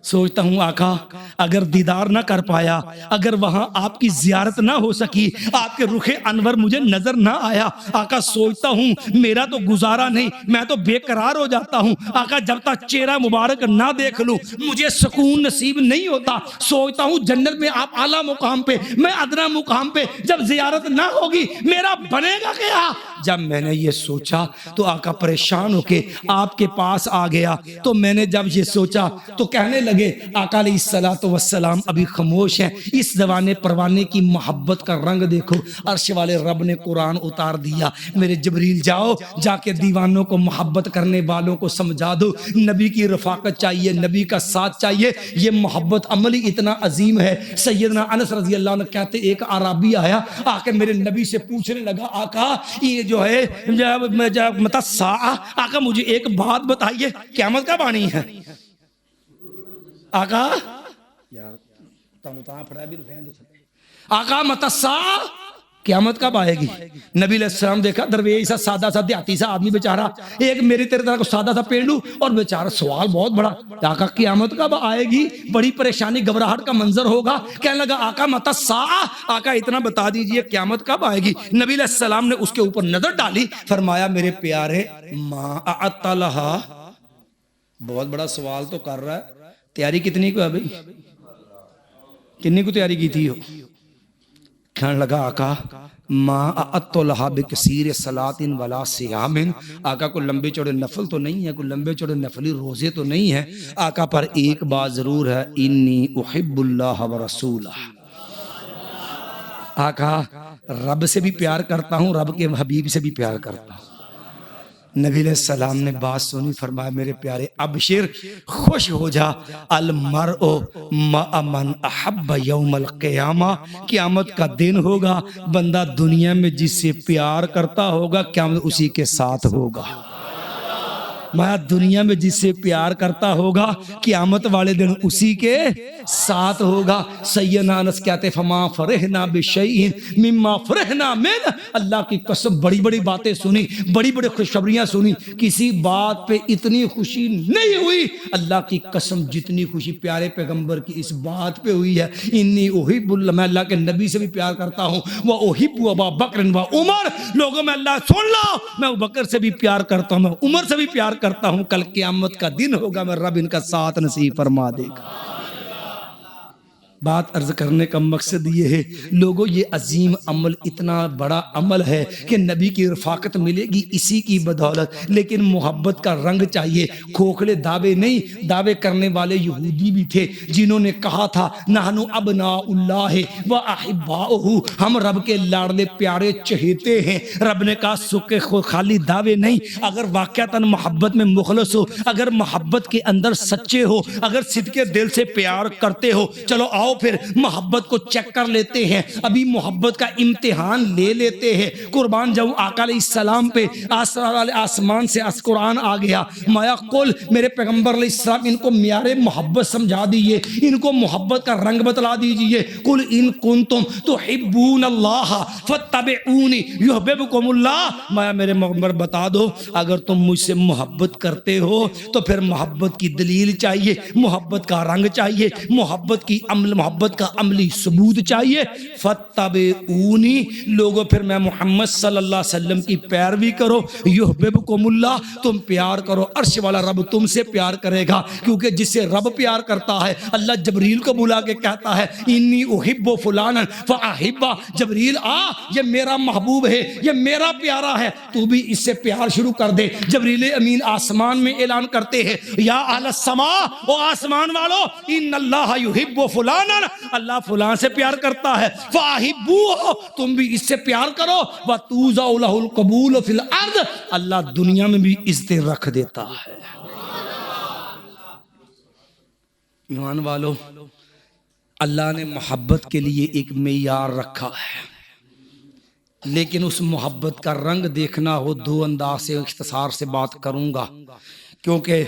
سوچتا ہوں آقا اگر دیدار نہ کر پایا, اگر وہاں آپ کی زیارت نہ ہو سکی, آپ کے رخ انور مجھے نظر نہ آیا, آقا سوچتا ہوں میرا تو گزارا نہیں, میں تو بے قرار ہو جاتا ہوں آقا جب تک چہرہ مبارک نہ دیکھ لوں مجھے سکون نصیب نہیں ہوتا. سوچتا ہوں جنت میں آپ اعلیٰ مقام پہ, میں ادنا مقام پہ, جب زیارت نہ ہوگی میرا بنے گا کیا. جب میں نے یہ سوچا تو آقا پریشان ہو کے آپ کے پاس آ گیا. تو میں نے جب یہ سوچا تو کہنے لگے آقا علیہ الصلوۃ والسلام ابھی خاموش ہیں, اس زوانے پروانے کی محبت کا رنگ دیکھو. عرش والے رب نے قرآن اتار دیا, میرے جبریل جاؤ جا کے دیوانوں کو محبت کرنے والوں کو سمجھا دو نبی کی رفاقت چاہیے, نبی کا ساتھ چاہیے. یہ محبت عملی اتنا عظیم ہے. سیدنا انس رضی اللہ عنہ کہتے ایک عربی آیا آ کے میرے نبی سے پوچھنے لگا آقا یہ جو ہے متی الساعہ, آقا مجھے ایک بات بتائیے قیامت کب آنی ہے. آقا یار آقا متی الساعہ قیامت کب آئے گی. نبی علیہ السلام دیکھا درویش سا سادہ سا دیہاتی سا آدمی بیچارہ, ایک میری تیرے طرح کو سادہ سا پینڈو, اور بیچارہ سوال بہت بڑا, آقا قیامت کب آئے گی. بڑی پریشانی گھبراہٹ کا منظر ہوگا. کہنے لگا آقا متی الساعہ, آقا اتنا بتا دیجئے قیامت کب آئے گی. نبی علیہ السلام نے اس کے اوپر نظر ڈالی, فرمایا میرے پیارے ما اعطت لہا, بہت بڑا سوال تو کر رہا ہے, تیاری کتنی کو ہے بھئی, کتنی کو تیاری کی تھی ہو. کہنے لگا آقا ما اعطت لہا بکثیر صلاۃ ولا صیام, آقا کو لمبے چوڑے نفل تو نہیں ہے, کوئی لمبے چوڑے نفلی روزے تو نہیں ہے. آقا پر ایک بات ضرور ہے, انی احب اللہ ورسولہ. آقا رب سے بھی پیار کرتا ہوں, رب کے حبیب سے بھی پیار کرتا ہوں. نبی علیہ السلام نے بات سنی, فرمایا میرے پیارے ابشر, خوش ہو جا, المرء مع من احب یوم القیامہ, قیامت کا دن ہوگا, بندہ دنیا میں جس سے پیار کرتا ہوگا قیامت اسی کے ساتھ ہوگا. میں دنیا میں جس سے پیار کرتا ہوگا قیامت والے دن اسی کے ساتھ ہوگا. سیدنا انس کہتے فما فرحنا بشیء مما فرحنا من. اللہ کی قسم بڑی بڑی باتیں سنی, بڑی بڑی خوشخبریاں سنی, کسی بات پہ اتنی خوشی نہیں ہوئی اللہ کی قسم جتنی خوشی پیارے پیغمبر کی اس بات پہ ہوئی ہے. انی احب اللہ, میں اللہ کے نبی سے بھی پیار کرتا ہوں, وہ احب ابا بکر و عمر. لوگوں میں اللہ سن لو, میں ابو بکر سے بھی پیار کرتا ہوں, میں عمر سے بھی پیار کرتا ہوں. کل قیامت کا دن ہوگا, میں رب ان کا ساتھ نصیب فرما دے گا. بات عرض کرنے کا مقصد یہ ہے لوگوں, یہ عظیم عمل اتنا بڑا عمل ہے کہ نبی کی رفاقت ملے گی اسی کی بدولت, لیکن محبت کا رنگ چاہیے. کھوکھلے دعوے نہیں, دعوے کرنے والے یہودی بھی تھے جنہوں نے کہا تھا نحنو ابناء اللہ و احباؤہ, ہم رب کے لاڈلے پیارے چہیتے ہیں. رب نے کہا سکے خالی دعوے نہیں, اگر واقعتاً محبت میں مخلص ہو, اگر محبت کے اندر سچے ہو, اگر صدقے دل سے پیار کرتے ہو, چلو آؤ پھر محبت کو چیک کر لیتے ہیں, ابھی محبت کا امتحان لے لیتے ہیں. قربان جاؤں آقا علیہ السلام پہ آسمان سے قرآن آ گیا. مایا قل, میرے پیغمبر علیہ السلام ان کو معیار محبت سمجھا دیجئے, ان کو محبت کا رنگ بتلا دیجئے. قل ان کنتم تحبون اللہ فاتبعونی یحببکم اللہ. مایا میرے پیغمبر بتا دو اگر تم مجھ سے محبت کرتے ہو تو پھر محبت کی دلیل چاہیے, محبت کا رنگ چاہیے, محبت کا عملی ثبوت چاہیے. فتبعونی, لوگوں پھر میں محمد صلی اللہ علیہ وسلم کی پیروی کرو. یحببکم اللہ, تم پیار کرو, عرش والا رب تم سے پیار کرے گا, کیونکہ جس سے رب پیار کرتا ہے اللہ جبریل کو بلا کے کہتا ہے انی احب فلانا فاحبہ. جبریل آ, یہ میرا محبوب ہے, یہ میرا پیارا ہے, تو بھی اس سے پیار شروع کر دے. جبریل امین آسمان میں اعلان کرتے ہیں یا اہل السماء, او آسمان والو, ان اللہ یحب فلانا, اللہ فلان سے پیار کرتا ہے. فاحبوہ, تم بھی اس سے پیار کرو. وتوزع لہ القبول فی الارض, اللہ دنیا میں بھی عزت رکھ دیتا ہے. ایمان والو, اللہ نے محبت کے لیے ایک معیار رکھا ہے, لیکن اس محبت کا رنگ دیکھنا ہو دو انداز سے اختصار سے بات کروں گا کیونکہ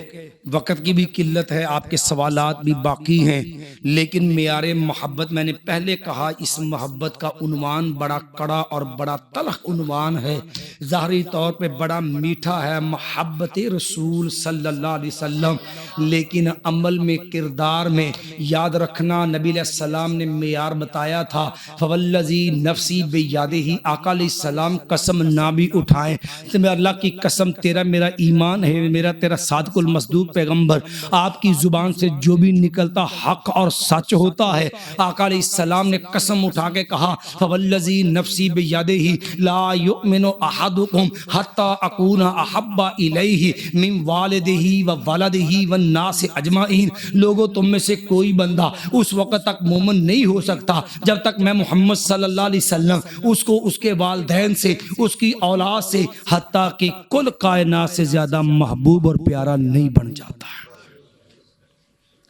وقت کی بھی قلت ہے, آپ کے سوالات بھی باقی ہیں. لیکن معیار محبت میں نے پہلے کہا اس محبت کا عنوان بڑا کڑا اور بڑا تلخ عنوان ہے. ظاہری طور پہ بڑا میٹھا ہے محبت رسول صلی اللہ علیہ وسلم, لیکن عمل میں کردار میں یاد رکھنا نبی علیہ السلام نے معیار بتایا تھا. فوالذی نفسی بیدہ, آقا علیہ السلام قسم نہ بھی اٹھائیں تو میں اللہ کی قسم تیرا میرا ایمان ہے, میرا تیرا صادق المصدوق پیغمبر, آپ کی زبان سے جو بھی نکلتا حق اور سچ ہوتا ہے. آقا علیہ السلام نے قسم اٹھا کے کہا فوالذی نفسی بیدہ لا یؤمن احدکم حتی اکون احب الیہ من والدہ وولدہ والناس اجمعین. لوگوں تم میں سے کوئی بندہ اس وقت تک مومن نہیں ہو سکتا جب تک میں محمد صلی اللہ علیہ وسلم اس کو اس کے والدین سے, اس کی اولاد سے, حتیٰ کہ کل کائنات سے زیادہ محبوب اور پیارا نہیں بن جاتا.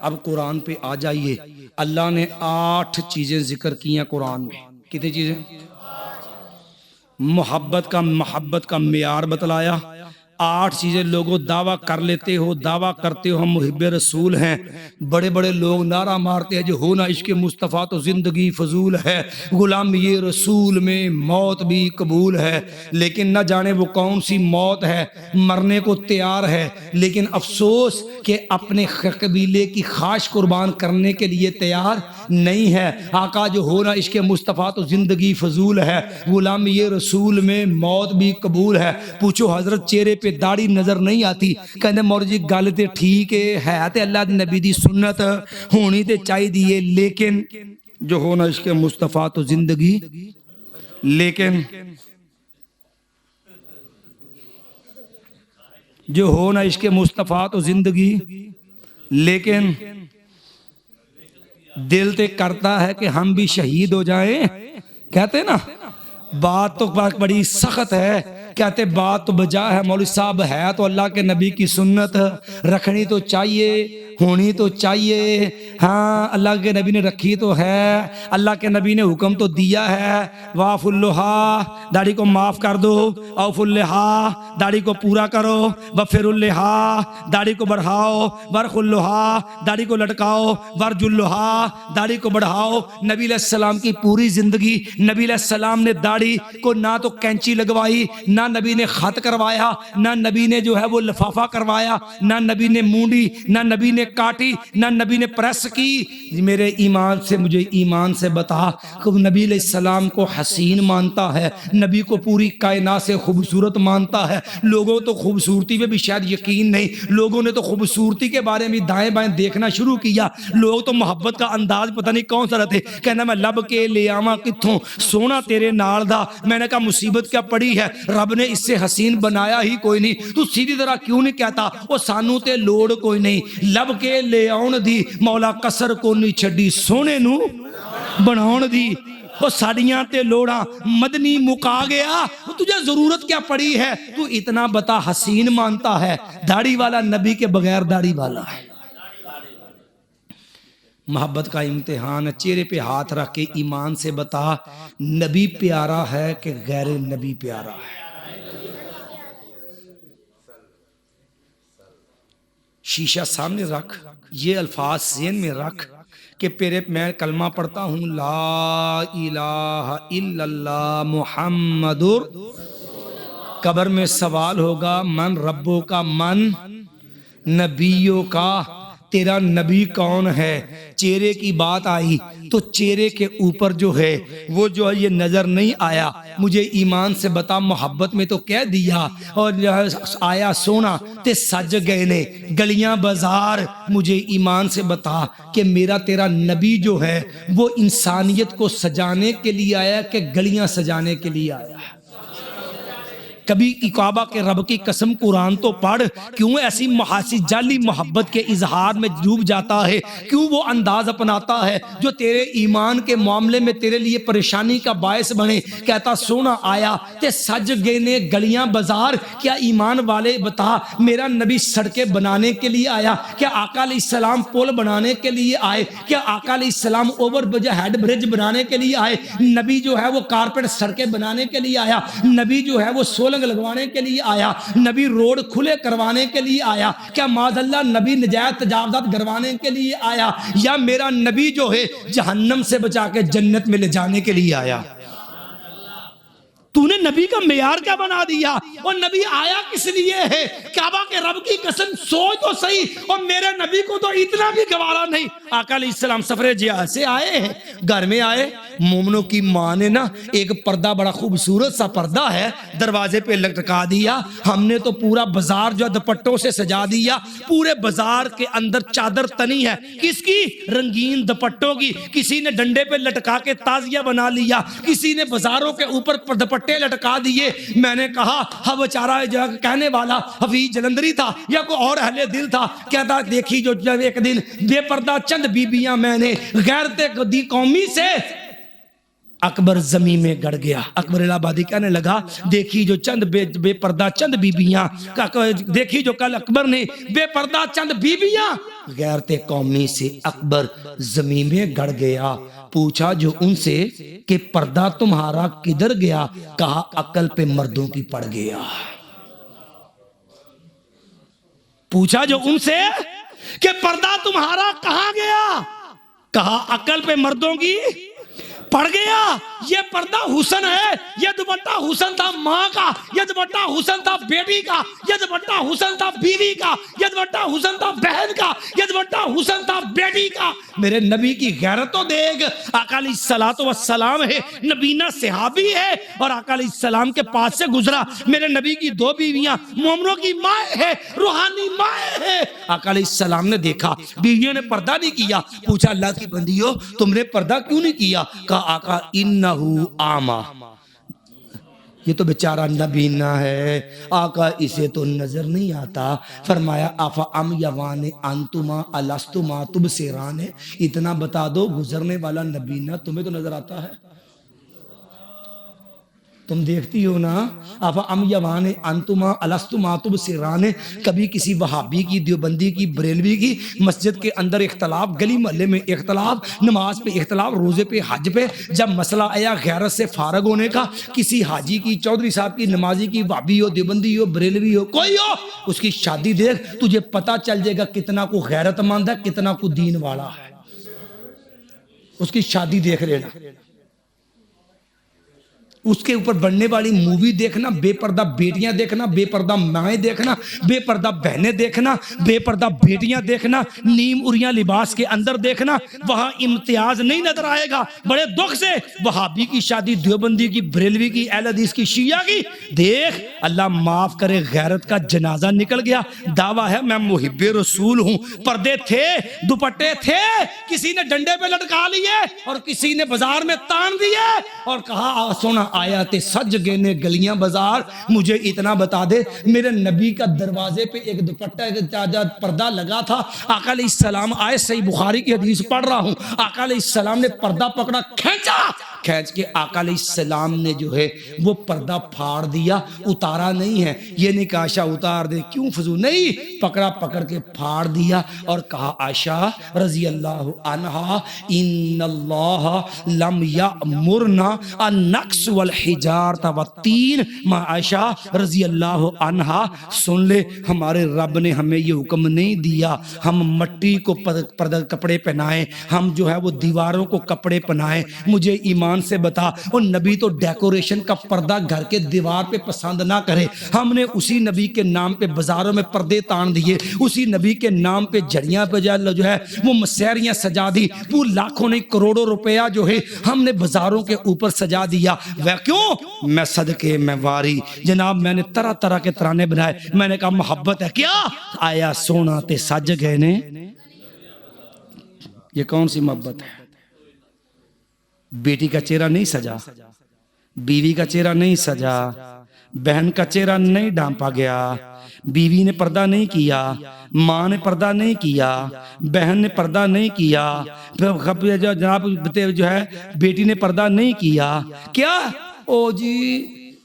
اب قرآن پہ آ جائیے. اللہ نے 8 چیزیں ذکر کی ہیں قرآن میں. کتنی چیزیں؟ محبت کا معیار بتلایا. 8 چیزیں. لوگوں دعویٰ کر لیتے ہو, دعویٰ کرتے ہو ہم محب رسول ہیں, بڑے بڑے لوگ نعرہ مارتے ہیں جو ہونا عشق مصطفیٰ تو زندگی فضول ہے, غلامی رسول میں موت بھی قبول ہے. لیکن نہ جانے وہ کون سی موت ہے, مرنے کو تیار ہے, لیکن افسوس کہ اپنے قبیلے کی خواہش قربان کرنے کے لیے تیار نہیں ہے. آقا جو ہونا عشق مصطفیٰ تو زندگی فضول ہے, غلامی رسول میں موت بھی قبول ہے. پوچھو حضرت چہرے پہ داڑھی نظر نہیں آتی, کہنے مولوی جی گل تے ٹھیک ہے تے اللہ دے نبی دی سنت ہونی تے چاہیے, لیکن جو ہونا عشق مصطفیٰ تو زندگی, لیکن جو ہونا عشق مصطفیٰ تو زندگی, لیکن دل تے کرتا ہے کہ ہم بھی شہید ہو جائیں. کہتے نا بات تو بڑی سخت ہے, کہتے بات تو بجا ہے مولوی صاحب, ہے تو اللہ کے نبی کی سنت رکھنی تو چاہیے, ہونی تو چاہیے. ہاں اللہ کے نبی نے رکھی تو ہے, اللہ کے نبی نے حکم تو دیا ہے, واف اللہا داڑھی کو معاف کر دو, اوف اللہا داڑھی کو پورا کرو, وفر اللہا داڑھی کو بڑھاؤ, ورخ اللہا داڑھی کو لٹکاؤ, ورج اللہا داڑھی کو بڑھاؤ. نبی علیہ السلام کی پوری زندگی نبی علیہ السلام نے داڑھی کو نہ تو کینچی لگوائی, نہ نبی نے خط کروایا, نہ نبی نے جو ہے وہ لفافہ کروایا, نہ نبی نے مونڈی, نہ نبی نے کاٹی, نہ نبی نے پریس کی. میرے ایمان سے مجھے ایمان سے بتا کہ نبی علیہ السلام کو حسین مانتا ہے, نبی کو پوری کائنات سے خوبصورت مانتا ہے. لوگوں تو خوبصورتی میں بھی شاید یقین نہیں, لوگوں نے تو خوبصورتی کے بارے میں دائیں بائیں دیکھنا شروع کیا. لوگ تو محبت کا انداز پتہ نہیں کون سا رہتے, کہنا میں لب کے لے آواں کتھوں سونا تیرے نال دا. میں نے کہا مصیبت کیا پڑی ہے, رب نے اس سے حسین بنایا ہی کوئی نہیں, تو سیدھی طرح کیوں نہیں کہتا وہ سانو تے لوڑ کوئی نہیں, لب کے لے آؤن دی مولا کسر کو نہیں چھڈی سونے نو بناؤن دی. وہ ساڑیاں تے لوڑا مدنی مکا گیا, تجھے ضرورت کیا پڑی ہے, تو اتنا بتا حسین مانتا ہے. داڑھی والا نبی کے بغیر داڑھی والا ہے. محبت کا امتحان ہے, چہرے پہ ہاتھ رکھ کے ایمان سے بتا نبی پیارا ہے کہ غیر نبی پیارا ہے. شیشہ سامنے رکھ, یہ الفاظ ذہن میں رکھ کہ پھر میں کلمہ پڑھتا ہوں لا الہ الا اللہ محمد. قبر میں سوال ہوگا من ربوں کا, من نبیوں کا, تیرا نبی کون ہے. چہرے کی بات آئی تو چہرے کے اوپر جو ہے وہ جو ہے یہ نظر نہیں آیا. مجھے ایمان سے بتا محبت میں تو کہہ دیا, اور آیا سونا تے سج گئے نے گلیاں بازار. مجھے ایمان سے بتا کہ میرا تیرا نبی جو ہے وہ انسانیت کو سجانے کے لیے آیا کہ گلیاں سجانے کے لیے آیا ہے. کبھی کعبہ کے رب کی قسم قرآن تو پڑھ, کیوں ایسی محاسی جعلی محبت کے اظہار میں ڈوب جاتا ہے, کیوں وہ انداز اپناتا ہے جو تیرے ایمان کے معاملے میں تیرے لیے پریشانی کا باعث بنے. کہتا سونا آیا تے سج گئے نے گلیاں بازار. کیا ایمان والے بتا میرا نبی سڑکیں بنانے کے لیے آیا, کیا آقا علیہ السلام پل بنانے کے لیے آئے, کیا آقا علیہ السلام اوور ہیڈ برج بنانے کے لیے آئے. نبی جو ہے وہ کارپیٹ سڑکیں بنانے کے لیے آیا, نبی جو ہے وہ لگوانے کے لیے آیا, نبی روڈ کھلے کروانے کے لیے آیا. کیا معاذ اللہ نبی نجات تجاوزات گروانے کے لیے آیا, یا میرا نبی جو ہے جہنم سے بچا کے جنت میں لے جانے کے لیے آیا. تو نے نبی کا معیار کیا بنا دیا, اور نبی آیا کس لیے ہے. کعبہ کے رب کی قسم سوچ تو صحیح, اور میرے نبی کو تو اتنا بھی گوارا نہیں. آقا علیہ السلام سفر جہاد سے آئے ہیں, گھر میں آئے, مومنوں کی ماں نے نا ایک پردہ بڑا خوبصورت سا پردہ ہے دروازے پہ لٹکا دیا. ہم نے تو پورا بازار جو دوپٹوں سے سجا دیا, پورے بازار کے اندر چادر تنی ہے, کس کی, رنگین دوپٹوں کی. کسی نے ڈنڈے پہ لٹکا کے تازیہ بنا لیا, کسی نے بازاروں کے اوپر دوپٹے لٹکا دیے. میں نے کہا ہاں بیچارہ جو کہنے والا حفیظ جلندری تھا یا کوئی اور اہل دل تھا, کہتا دیکھی جو جب ایک دن بے پردہ چند بیبیاں میں نے غیرت دی قومی سے اکبر زمین میں گڑ گیا. اکبر الہ آبادی کہنے لگا دیکھی جو چند بے پردہ چند بیبیاں, دیکھی جو کل اکبر نے بے پردہ چند بیبیاں, غیرت قومی سے اکبر زمین میں گڑ گیا. پوچھا جو ان سے کہ پردہ تمہارا کدھر گیا, کہا عقل پہ مردوں کی پڑ گیا. پوچھا جو ان سے کہ پردہ تمہارا کہاں گیا, کہا عقل پہ مردوں کی پڑ گیا. یہ پردہ حسن ہے, یہ دوپٹہ حسن تھا ماں کا, یہ دوپٹہ حسن تھا بیٹی کا, یہ دوپٹہ حسن تھا بیوی کا, یہ دوپٹہ حسن تھا بہن کا, یہ دوپٹہ حسن تھا بیٹی کا. میرے نبی کی غیرت تو دیکھ. آقا علیہ الصلوۃ والسلام ہے, نبینا صحابی ہے, اور آقا علیہ السلام کے پاس سے گزرا. میرے نبی کی دو بیویاں مومنوں کی ماں ہے, روحانی ماں ہے. آقا علیہ السلام نے دیکھا بیویوں نے پردہ نہیں کیا. پوچھا اللہ کی بندیو تم نے پردہ کیوں نہیں کیا, کہا آقا انہو آما, یہ تو بیچارہ نبینا ہے, آقا اسے تو نظر نہیں آتا. فرمایا آفا ام یوان انتما الستما تبصران, اتنا بتا دو گزرنے والا نبینا تمہیں تو نظر آتا ہے. تم دیکھتی ہو نا اب ام یوان انتما الستما تبصران، کبھی کسی وہابی کی، دیوبندی کی، بریلوی کی مسجد کے اندر اختلاف، گلی محلے میں اختلاف، نماز پہ اختلاف، روزے پہ، حج پہ، جب مسئلہ آیا غیرت سے فارغ ہونے کا، کسی حاجی کی، چودھری صاحب کی، نمازی کی، وہابی ہو، دیوبندی ہو، بریلوی ہو، کوئی ہو، اس کی شادی دیکھ، تجھے پتا چل جائے گا کتنا کو غیرت مند ہے، کتنا کو دین والا ہے۔ اس کی شادی دیکھ لینا، اس کے اوپر بننے والی مووی دیکھنا، بے پردہ بیٹیاں دیکھنا، بے پردہ مائیں دیکھنا، بے پردہ بہنیں دیکھنا، بے پردہ بیٹیاں دیکھنا، نیم اریاں لباس کے اندر دیکھنا، وہاں امتیاز نہیں نظر آئے گا۔ بڑے دکھ سے وہابی کی شادی، دیوبندی کی، بریلوی کی، اہل حدیث کی، شیعہ کی دیکھ، اللہ معاف کرے غیرت کا جنازہ نکل گیا۔ دعویٰ ہے میں محب رسول ہوں، پردے تھے، دوپٹے تھے، کسی نے ڈنڈے پہ لٹکا لیے اور کسی نے بازار میں تان دیے اور کہا سونا آیات سج گئے نے گلیاں بازار۔ مجھے اتنا بتا دے، میرے نبی کا دروازے پہ ایک دوپٹہ پردہ لگا تھا، آقا علیہ السلام آئے، صحیح بخاری کی حدیث پڑھ رہا ہوں، آقا علیہ السلام نے پردہ پکڑا، کھینچ کے آقا علیہ السلام نے جو ہے وہ پردہ پھاڑ دیا، اتارا نہیں ہے، یہ نہیں کہا عائشہ اتار دے، کیوں فضول، نہیں، پکڑ کے پھاڑ دیا اور کہا عائشہ رضی اللہ عنہا ان اللہ لم یأمرنا ان نقص والحجارۃ والطین۔ ماں عائشہ رضی اللہ عنہا سن لے، ہمارے رب نے ہمیں یہ حکم نہیں دیا ہم مٹی کو کپڑے پہنائیں، ہم جو ہے وہ دیواروں کو کپڑے پہنائیں۔ مجھے ایمان سے بتا، وہ نبی تو ڈیکوریشن کا پردہ گھر کے دیوار پہ پسند نہ کرے، ہم نے اسی نبی کے نام پہ بازاروں میں پردے تان دیے، اسی نبی کے نام پہ جھڑیاں پہ جو ہے وہ مسیریاں سجا دی، وہ لاکھوں نہیں کروڑوں روپیہ جو ہے ہم نے بازاروں کے اوپر سجا دیا۔ وہ کیوں؟ میں صدقے میں واری، جناب میں نے طرح طرح کے ترانے بنائے، میں نے کہا محبت ہے کیا؟ آیا سونا تے سج گئے نے، یہ کون سی محبت ہے؟ بیٹی کا چہرہ نہیں سجا، بیوی کا چہرہ نہیں سجا، بہن کا چہرہ نہیں ڈھانپا گیا، بیوی نے پردہ نہیں کیا، ماں نے پردہ نہیں کیا، بہن نے پردہ نہیں کیا، جناب جو ہے بیٹی نے پردہ نہیں کیا، کیا؟ او جی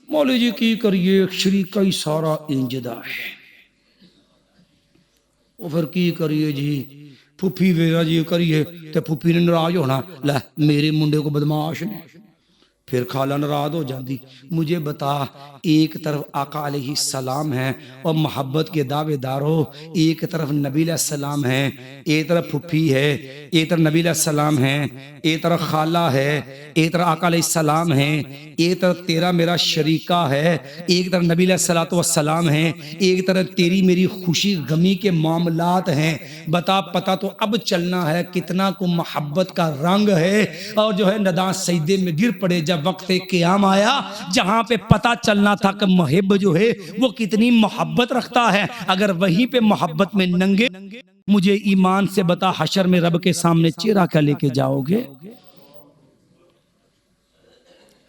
مولوی جی کی کریے شریکہ ہی سارا انجدہ ہے، وہ پھر کی کریے جی پھوپھی ویرا جی کریے تے پھوپھی نے ناراض ہونا، لے میرے منڈے کو بدماش نے، پھر خالہ ناراض ہو جاندی۔ مجھے بتا، ایک طرف آقا علیہ السلام ہے اور محبت کے دعوے دار ہو، ایک طرف نبی علیہ السلام ہے، ایک طرف پھوپھی ہے، ایک طرف نبی علیہ السلام ہے، ایک طرف خالہ ہے، ایک طرف آقا علیہ السلام ہے، ایک طرف تیرا میرا شریکہ ہے، ایک طرف نبی علیہ السلام ہے، ایک طرف تیری میری خوشی غمی کے معاملات ہیں۔ بتا، پتہ تو اب چلنا ہے کتنا کو محبت کا رنگ ہے، اور جو ہے نداں سجدے میں گر پڑے جب وقت قیام آیا، جہاں پہ پتہ چلنا تھا کہ محب جو ہے وہ کتنی محبت رکھتا ہے، اگر وہیں پہ محبت میں ننگے، مجھے ایمان سے بتا حشر میں رب کے سامنے چہرہ کیا لے کے جاؤ گے؟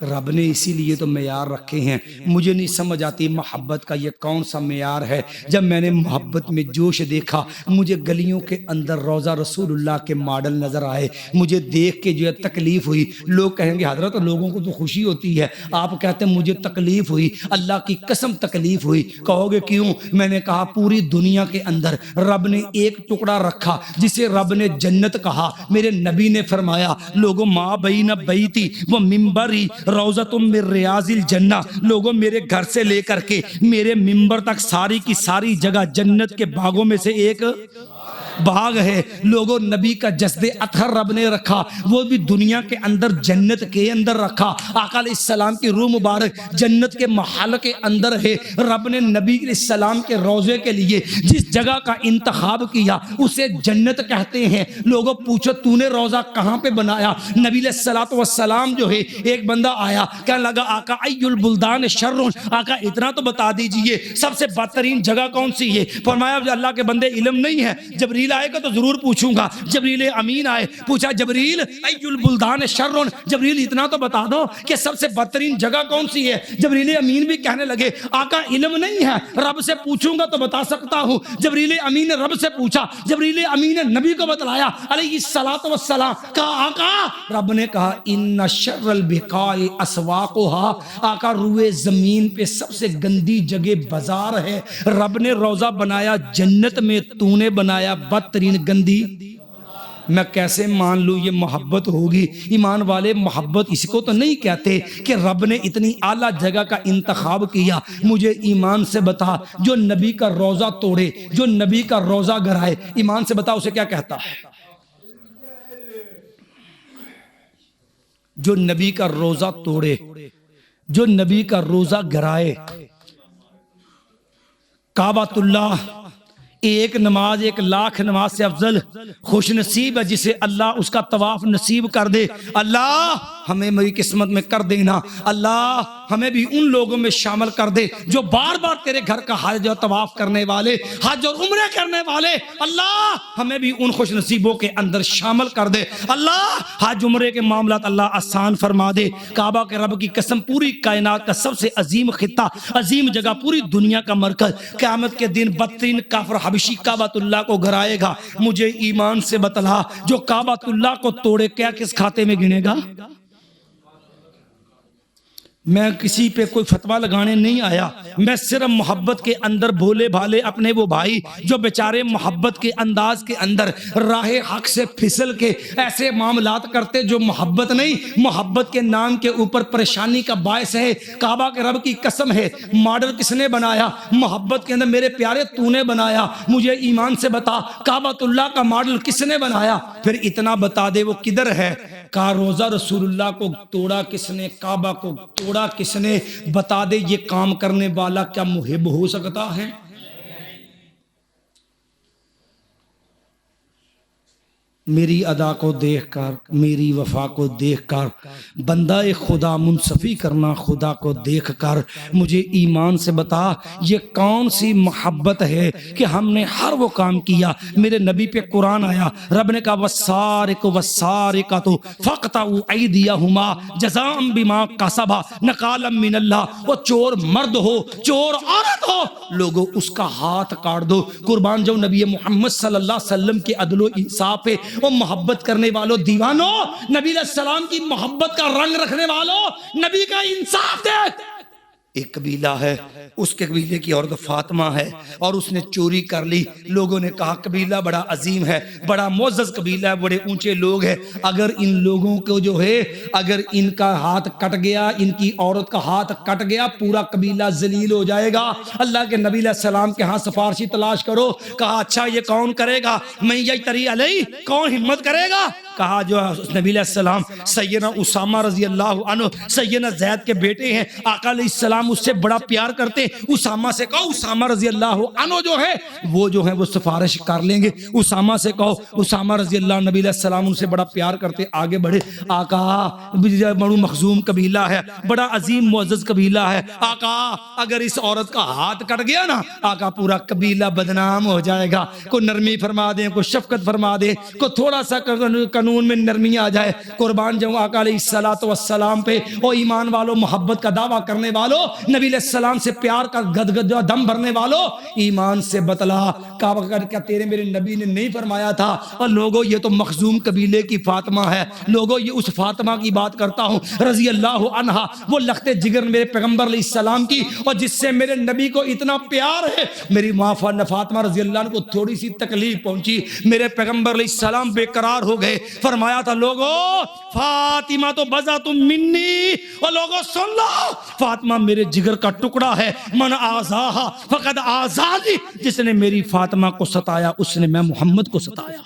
رب نے اسی لیے تو معیار رکھے ہیں۔ مجھے نہیں سمجھ آتی محبت کا یہ کون سا معیار ہے۔ جب میں نے محبت میں جوش دیکھا، مجھے گلیوں کے اندر روضہ رسول اللہ کے ماڈل نظر آئے، مجھے دیکھ کے جو ہے تکلیف ہوئی۔ لوگ کہیں گے حضرت لوگوں کو تو خوشی ہوتی ہے، آپ کہتے ہیں مجھے تکلیف ہوئی، اللہ کی قسم تکلیف ہوئی۔ کہو گے کیوں؟ میں نے کہا پوری دنیا کے اندر رب نے ایک ٹکڑا رکھا جسے رب نے جنت کہا۔ میرے نبی نے فرمایا لوگوں ماں بین بیتی وہ ممبری روضۃ من ریاض الجنہ، لوگوں میرے گھر سے لے کر کے میرے ممبر تک ساری کی ساری جگہ جنت کے باغوں میں سے ایک باغ ہے۔ لوگوں نبی کا جسد اطہر رب نے رکھا، وہ بھی دنیا کے اندر جنت کے اندر رکھا۔ آقا علیہ السلام کی روح مبارک جنت کے محل کے اندر ہے۔ رب نے نبی علیہ السلام کے روضے کے لیے جس جگہ کا انتخاب کیا اسے جنت کہتے ہیں۔ لوگوں پوچھو تو نے روضہ کہاں پہ بنایا؟ نبی علیہ السلام جو ہے، ایک بندہ آیا کہنے لگا آقا ای البلدان شر، آقا اتنا تو بتا دیجئے سب سے بدترین جگہ کون سی ہے؟ فرمایا اللہ کے بندے علم نہیں ہے۔ جبریل جبریل آئے گا تو ضرور پوچھوں گا۔ جبریل امین آئے، پوچھا جبریل ای البلدان شرن، جبریل اتنا تو بتا دو کہ سب سے بدترین جگہ کون سی ہے؟ جبریل امین بھی کہنے لگے آقا علم نہیں ہے، رب سے پوچھوں گا تو بتا سکتا ہوں۔ جبریل امین نے رب سے پوچھا، جبریل امین نے نبی کو بتلایا علیہ الصلوۃ والسلام، کہا آقا، رب نے کہا ان شر البقاع اسواقها، آقا روئے زمین پہ سب سے گندی جگہ بازار ہے۔ رب نے روزہ بنایا جنت میں، تو نے بنایا بدترین گندی۔ میں کیسے مان لوں یہ محبت ہوگی؟ ایمان والے محبت اس کو تو نہیں کہتے کہ رب نے اتنی اعلیٰ جگہ کا انتخاب کیا۔ مجھے ایمان سے بتا جو نبی کا روزہ توڑے، جو نبی کا روزہ گرائے، ایمان سے بتا اسے کیا کہتا ہے؟ جو نبی کا روزہ توڑے، جو نبی کا روزہ گرائے، کعبۃ اللہ ایک نماز 1,00,000 نماز سے افضل، خوش نصیب ہے جسے اللہ اس کا طواف نصیب کر دے۔ اللہ ہمیں میری قسمت میں کر دینا، اللہ ہمیں بھی ان لوگوں میں شامل کر دے جو بار بار تیرے گھر کا حج اور طواف کرنے والے، حج اور عمرے کرنے والے، اللہ ہمیں بھی ان خوش نصیبوں کے اندر شامل کر دے۔ اللہ حج عمرے کے معاملات اللہ آسان فرما دے۔ کعبہ کے رب کی قسم، پوری کائنات کا سب سے عظیم خطہ، عظیم جگہ، پوری دنیا کا مرکز، قیامت کے دن بدترین کافر حبشی کعبۃ اللہ کو گھرائے گا۔ مجھے ایمان سے بتلا جو کعبۃ اللہ کو توڑے کیا کس کھاتے میں گنے گا؟ میں کسی پہ کوئی فتویٰ لگانے نہیں آیا، میں صرف محبت کے اندر بھولے بھالے اپنے وہ بھائی جو بیچارے محبت کے انداز کے اندر راہ حق سے پھسل کے ایسے معاملات کرتے جو محبت نہیں، محبت کے نام کے اوپر پریشانی کا باعث ہے۔ کعبہ کے رب کی قسم ہے، ماڈل کس نے بنایا؟ محبت کے اندر میرے پیارے تو نے بنایا۔ مجھے ایمان سے بتا کعبۃ اللہ کا ماڈل کس نے بنایا؟ پھر اتنا بتا دے وہ کدھر ہے؟ کا روزہ رسول اللہ کو توڑا کس نے؟ کعبہ کو توڑا کس نے؟ بتا دے یہ کام کرنے والا کیا محب ہو سکتا ہے؟ میری ادا کو دیکھ کر، میری وفا کو دیکھ کر، بندہ خدا منصفی کرنا خدا کو دیکھ کر، مجھے ایمان سے بتا یہ کون سی محبت ہے کہ ہم نے ہر وہ کام کیا۔ میرے نبی پہ قرآن آیا، رب نے کہا والسارق والسارقۃ فاقطعوا ایدیہما جزاء بما کسبا نکالا من اللہ۔ وہ چور مرد ہو، چور عورت ہو، لوگوں اس کا ہاتھ کاٹ دو۔ قربان جو نبی محمد صلی اللہ علیہ وسلم کے عدل و انصاف پہ، وہ محبت کرنے والوں، دیوانوں، نبی علیہ السلام کی محبت کا رنگ رکھنے والوں، نبی کا انصاف دے۔ ایک قبیلہ ہے، اس کے قبیلے کی عورت فاطمہ ہے اور اس نے چوری کر لی۔ لوگوں نے کہا قبیلہ بڑا عظیم ہے، بڑا معزز قبیلہ ہے، بڑے اونچے لوگ ہیں، اگر ان لوگوں کو جو ہے اگر ان کا ہاتھ کٹ گیا، ان کی عورت کا ہاتھ کٹ گیا، پورا قبیلہ ذلیل ہو جائے گا۔ اللہ کے نبی علیہ السلام کے ہاں سفارشی تلاش کرو۔ کہا اچھا یہ کون کرے گا؟ میں یجتری علیہ، کون ہمت کرے گا؟ کہا جو نبی علیہ السلام سیدنا اسامہ رضی اللہ عنہ، سیدنا زید کے بیٹے ہیں، آقا علیہ السلام اس سے بڑا پیار کرتے، اسامہ سے کہو، اسامہ رضی اللہ عنہ جو ہے وہ سفارش کر لیں گے۔ اسامہ سے کہو، اسامہ رضی اللہ، نبی علیہ السلام ان سے بڑا پیار کرتے، آگے بڑھے۔ آقا بڑو مخزوم قبیلہ ہے، بڑا عظیم معزز قبیلہ ہے، آقا اگر اس عورت کا ہاتھ کٹ گیا نا، آقا پورا قبیلہ بدنام ہو جائے گا۔ کوئی نرمی فرما دیں، کوئی شفقت فرما دیں، کوئی تھوڑا سا قانون میں نرمی آ جائے۔ قربان جاؤں آقا علیہ الصلوۃ والسلام پہ، او ایمان والو، محبت کا دعویٰ کرنے والو، نبی علیہ السلام سے پیار کا گدگد دم بھرنے والو، ایمان سے بتلا کعبہ کر کیا تیرے میرے نبی نے نہیں فرمایا تھا؟ اور لوگوں یہ تو مخزوم قبیلے کی فاطمہ ہے، لوگوں یہ اس فاطمہ کی بات کرتا ہوں رضی اللہ عنہا، وہ لخت جگر میرے پیغمبر علیہ السلام کی، اور جس سے میرے نبی کو اتنا پیار ہے۔ میری ماں فاطمہ رضی اللہ عنہ کو تھوڑی سی تکلیف پہنچی، میرے پیغمبر علیہ السلام بے قرار ہو گئے، فرمایا تھا لوگوں فاطمہ تو بضعۃ منی، اور لوگوں سن لو فاطمہ میرے جگر کا ٹکڑا ہے، من آذاہا فقد آذانی، جس نے میری فاطمہ کو ستایا اس نے میں محمد کو ستایا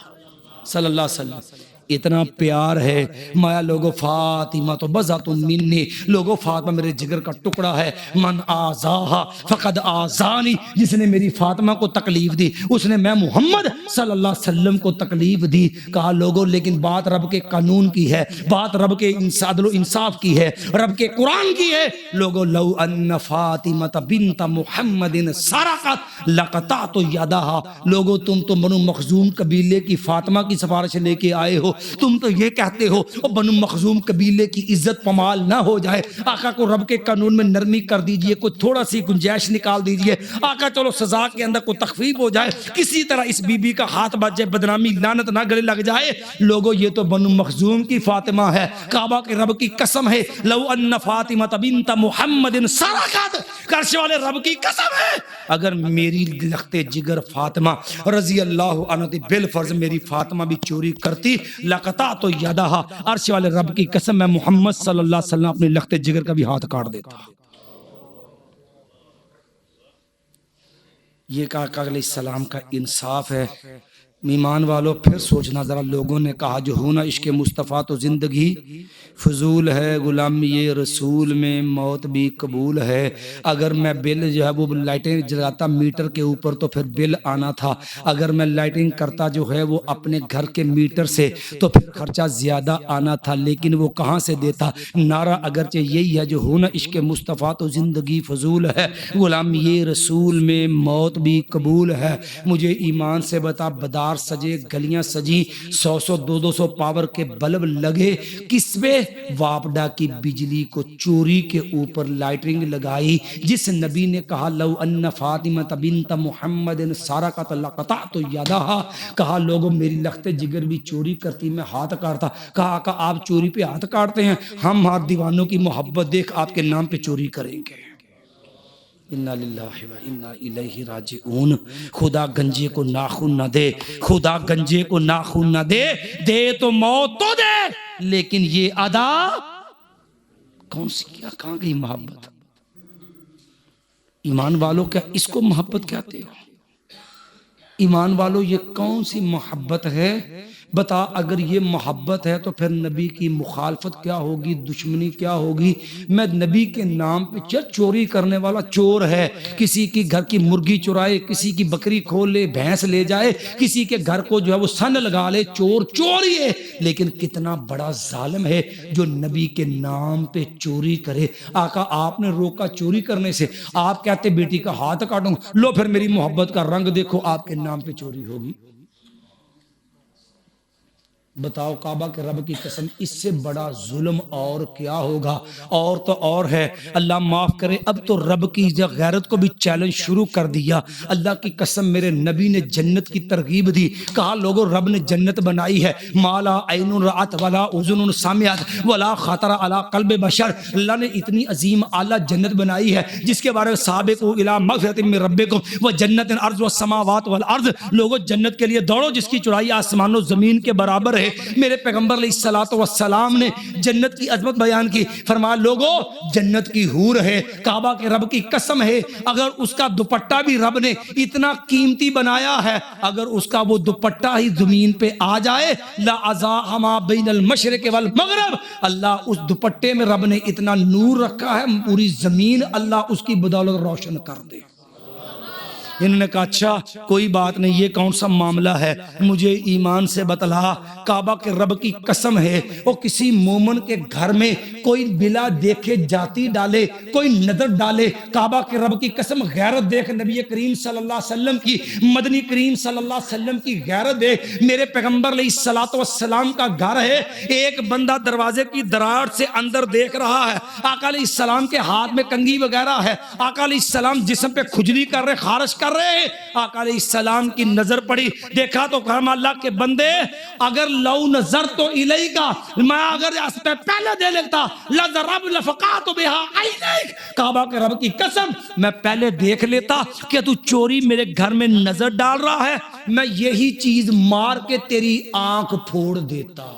صلی اللہ علیہ وسلم۔ اتنا پیار ہے مایا لوگو فاطمہ تو بذات منی، لوگو فاطمہ میرے جگر کا ٹکڑا ہے، من آزاہا فقد آزانی، جس نے میری فاطمہ کو تکلیف دی اس نے میں محمد صلی اللہ علیہ وسلم کو تکلیف دی۔ کہا لوگو لیکن بات رب کے قانون کی ہے، بات رب کے عدل و انصاف کی ہے، رب کے قرآن کی ہے۔ لوگو لو ان فاطمہ بنت محمد سرقت لقطعت یدہا، لوگو تم تو بنو مخزوم قبیلے کی فاطمہ کی سفارش لے کے آئے ہو، تم تو یہ کہتے ہو بنو مخزوم قبیلے کی عزت پمال نہ ہو جائے، آقا کو رب کے قانون میں نرمی کر دیجئے، کوئی تھوڑا سی گنجائش نکال دیجئے، آقا چلو سزا کے اندر کوئی تخفیف ہو جائے، کسی طرح اس بی بی کا ہاتھ بچ جائے، بدنامی لعنت نہ گلے لگ جائے۔ لوگو یہ تو بنو مخزوم کی فاطمہ ہے، کعبہ کے رب کی قسم ہے، لو ان فاطمہ بنت محمد سرقت، کرش والے رب کی قسم ہے اگر میری لخت جگر فاطمہ رضی اللہ عنہ بالفرض میری فاطمہ بھی چوری کرتی لقطعت یدہا، عرش والے رب کی قسم میں محمد صلی اللہ علیہ وسلم اپنی لخت جگر کا بھی ہاتھ کاٹ دیتا۔ یہ آقا علیہ السلام کا انصاف ہے۔ ایمان والو پھر سوچنا ذرا، لوگوں نے کہا جو ہونا عشق مصطفیٰ تو زندگی فضول ہے، غلامی رسول میں موت بھی قبول ہے۔ اگر میں بل جو ہے وہ لائٹیں جلاتا میٹر کے اوپر تو پھر بل آنا تھا، اگر میں لائٹنگ کرتا جو ہے وہ اپنے گھر کے میٹر سے تو پھر خرچہ زیادہ آنا تھا، لیکن وہ کہاں سے دیتا؟ نعرہ اگرچہ یہی ہے جو ہونا عشق مصطفیٰ تو زندگی فضول ہے، غلامی رسول میں موت بھی قبول ہے۔ مجھے ایمان سے بتا، بدار سجے، گلیاں سجی، 100 200 پاور کے بلب لگے، کس پہ؟ واپڈا کی بجلی کو چوری کے اوپر لائٹنگ لگائی، جس نبی نے کہا لو ان فاطمہ بنت محمد سرقت لقطعت یدہا، کہا لوگوں میری لخت جگر بھی چوری کرتی میں ہاتھ کاٹتا۔ کہا آقا آپ چوری پہ ہاتھ کاٹتے ہیں، ہم ہاتھ دیوانوں کی محبت دیکھ آپ کے نام پہ چوری کریں گے۔ انا للہ و انا الیہ راجعون۔ خدا گنجے کو ناخن نہ دے، خدا گنجے کو ناخن نہ دے، دے تو موت تو دے، لیکن یہ ادا کون سی کیا؟ کہاں گئی محبت؟ ایمان والوں کیا اس کو محبت کہتے ہو؟ ایمان والوں یہ کون سی محبت ہے؟ بتا اگر یہ محبت ہے تو پھر نبی کی مخالفت کیا ہوگی، دشمنی کیا ہوگی؟ میں نبی کے نام پہ چوری کرنے والا چور ہے، کسی کی گھر کی مرغی چرائے، کسی کی بکری کھول لے، بھینس لے جائے، کسی کے گھر کو جو ہے وہ سن لگا لے، چور چور ہی ہے، لیکن کتنا بڑا ظالم ہے جو نبی کے نام پہ چوری کرے۔ آقا آپ نے روکا چوری کرنے سے، آپ کہتے بیٹی کا ہاتھ کاٹوں، لو پھر میری محبت کا رنگ دیکھو، آپ کے نام پہ چوری ہوگی۔ بتاؤ کعبہ کے رب کی قسم اس سے بڑا ظلم اور کیا ہوگا؟ اور تو اور ہے، اللہ معاف کرے اب تو رب کی غیرت کو بھی چیلنج شروع کر دیا۔ اللہ کی قسم میرے نبی نے جنت کی ترغیب دی، کہا لوگوں رب نے جنت بنائی ہے، مالا عین رأت ولا اذن سمعت ولا خطر علی قلب بشر۔ اللہ نے اتنی عظیم اعلیٰ جنت بنائی ہے جس کے بارے میں سابقوا الی مغفرۃ من ربکم وجنۃ عرضها السماوات والارض، لوگوں جنت کے لیے دوڑو جس کی چوڑائی آسمان و زمین کے برابر ہے۔ میرے پیغمبر علیہ الصلوۃ والسلام نے جنت کی عظمت بیان کی، فرمایا لوگوں جنت کی حور ہے، کعبہ کے رب کی قسم ہے اگر اس کا دوپٹہ بھی رب نے اتنا قیمتی بنایا ہے، اگر اس کا وہ دوپٹہ ہی زمین پہ آ جائے لا ازاح ما بین المشرق والمغرب، اللہ اس دوپٹے میں رب نے اتنا نور رکھا ہے پوری زمین اللہ اس کی بدولت روشن کر دے۔ انہوں نے کہا اچھا کوئی بات نہیں، یہ کون سا معاملہ ہے؟ مجھے ایمان سے بتلا، کعبہ کے رب کی قسم ہے وہ کسی مومن کے گھر میں کوئی بلا دیکھے جاتی ڈالے، کوئی نظر ڈالے، کعبہ کے رب کی قسم غیرت دیکھ، نبی کریم صلی اللہ علیہ وسلم کی، مدنی کریم صلی اللہ علیہ وسلم کی غیرت دیکھ۔ میرے پیغمبر علیہ الصلوۃ والسلام کا گھر ہے، ایک بندہ دروازے کی دراڑ سے اندر دیکھ رہا ہے، آقا علیہ السلام کے ہاتھ میں کنگھی وغیرہ ہے، آقا علیہ السلام جسم پہ کھجلی کر رہے، خارش کر رہے ہیں، آقا علیہ السلام کی نظر پڑی، دیکھا تو کہا اللہ کے بندے اگر لو نظر تو الیکا، میں اگر اس پہ پہلے دے لیتا لضرب لفقات بها عینیک، کعبہ کے رب کی قسم میں پہلے دیکھ لیتا کہ تو چوری میرے گھر میں نظر ڈال رہا ہے، میں یہی چیز مار کے تیری آنکھ پھوڑ دیتا۔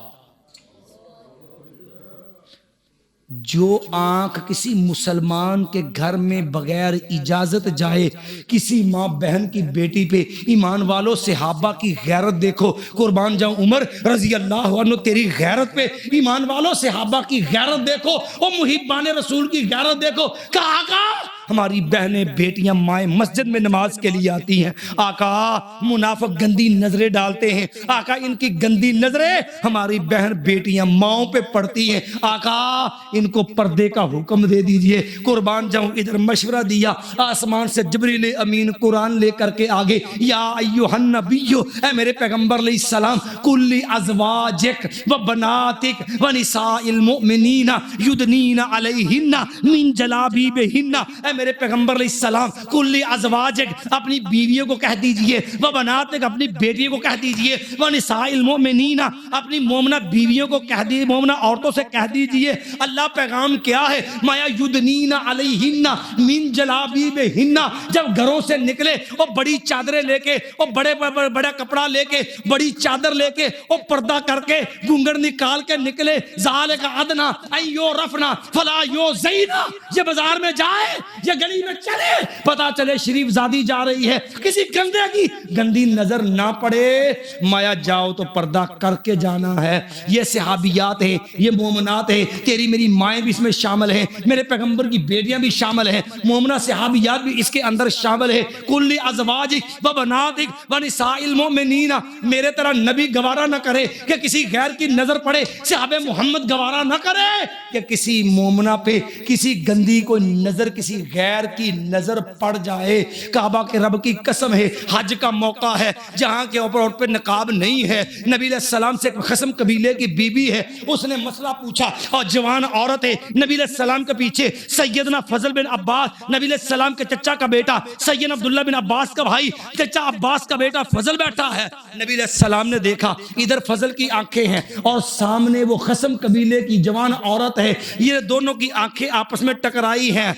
جو آنکھ کسی مسلمان کے گھر میں بغیر اجازت جائے، کسی ماں بہن کی بیٹی پہ، ایمان والو صحابہ کی غیرت دیکھو، قربان جاؤں عمر رضی اللہ عنہ تیری غیرت پہ، ایمان والو صحابہ کی غیرت دیکھو، اور محبان رسول کی غیرت دیکھو، کہا آقا ہماری بہنیں بیٹیاں مائیں مسجد میں نماز کے لیے آتی ہیں، آقا منافق گندی نظریں ڈالتے ہیں، آقا ان کی گندی نظریں ہماری بہن بیٹیاں ماؤں پہ پڑتی ہیں، آقا ان کو پردے کا حکم دے دیجئے۔ قربان جاؤں ادھر مشورہ دیا، آسمان سے جبریل امین قرآن لے کر کے آگے، یا ایھا النبی، اے میرے پیغمبر علیہ السلام، کل ازواجک و بناتک و نساء المؤمنین یدنین علیہن من جلابیبہن، اے میرے پیغمبر علیہ السلام کل ازواجک اپنی بیویوں کو کہہ دیجئے، و بناتک اپنی بیٹیوں کو کہہ دیجئے، و نساء المؤمنین اپنی مومنہ بیویوں کو کہہ دیجئے، مومنہ عورتوں سے کہہ دیجئے، اللہ پیغام کیا ہے، مایا یدنین علیہن من جلابیبہن، جب گھروں سے نکلے اور بڑی چادریں لے کے اور بڑا کپڑا لے کے بڑی چادر لے کے اور پردہ کر کے گھنگھر نکال کے نکلے، ذالک ادنیٰ ان یعرفن فلا یؤذین، یہ بازار میں جائے یہ گلی میں چلے پتا چلے شریف زادی جا رہی ہے، کسی گندے کی گندی نظر نہ پڑے، مایا جاؤ تو پردہ کر کے جانا ہے۔ یہ صحابیات ہیں، یہ مومنات ہیں، تیری میری مائیں بھی اس میں شامل ہیں، میرے پیغمبر کی بیٹیاں بھی شامل ہیں، مومنہ صحابیات بھی اس کے اندر شامل ہیں، کل ازواجک و بناتک و نساء المؤمنین، میرے طرح نبی گوارا نہ کرے کہ کسی غیر کی نظر پڑے، صحابہ محمد گوارا نہ کرے کہ کسی مومنہ پہ کسی گندی کو نظر، کسی غیر کی نظر پڑ جائے۔ کعبہ کے رب کی قسم ہے، حج کا موقع ہے، جہاں کے اوپر عورت پہ نقاب نہیں ہے، نبی علیہ السلام سے خصم قبیلے کی بی بی ہے، اس نے مسئلہ پوچھا اور جوان عورت ہے، نبی علیہ السلام کے پیچھے سیدنا فضل بن عباس، نبی علیہ السلام کے چچا کا بیٹا، سیدنا عبداللہ بن عباس کا بھائی، چچا عباس کا بیٹا فضل بیٹھا ہے، نبی علیہ السلام نے دیکھا ادھر فضل کی آنکھیں ہیں اور سامنے وہ خصم قبیلے کی جوان عورت ہے، یہ دونوں کی آنکھیں آپس میں ٹکرائی ہیں۔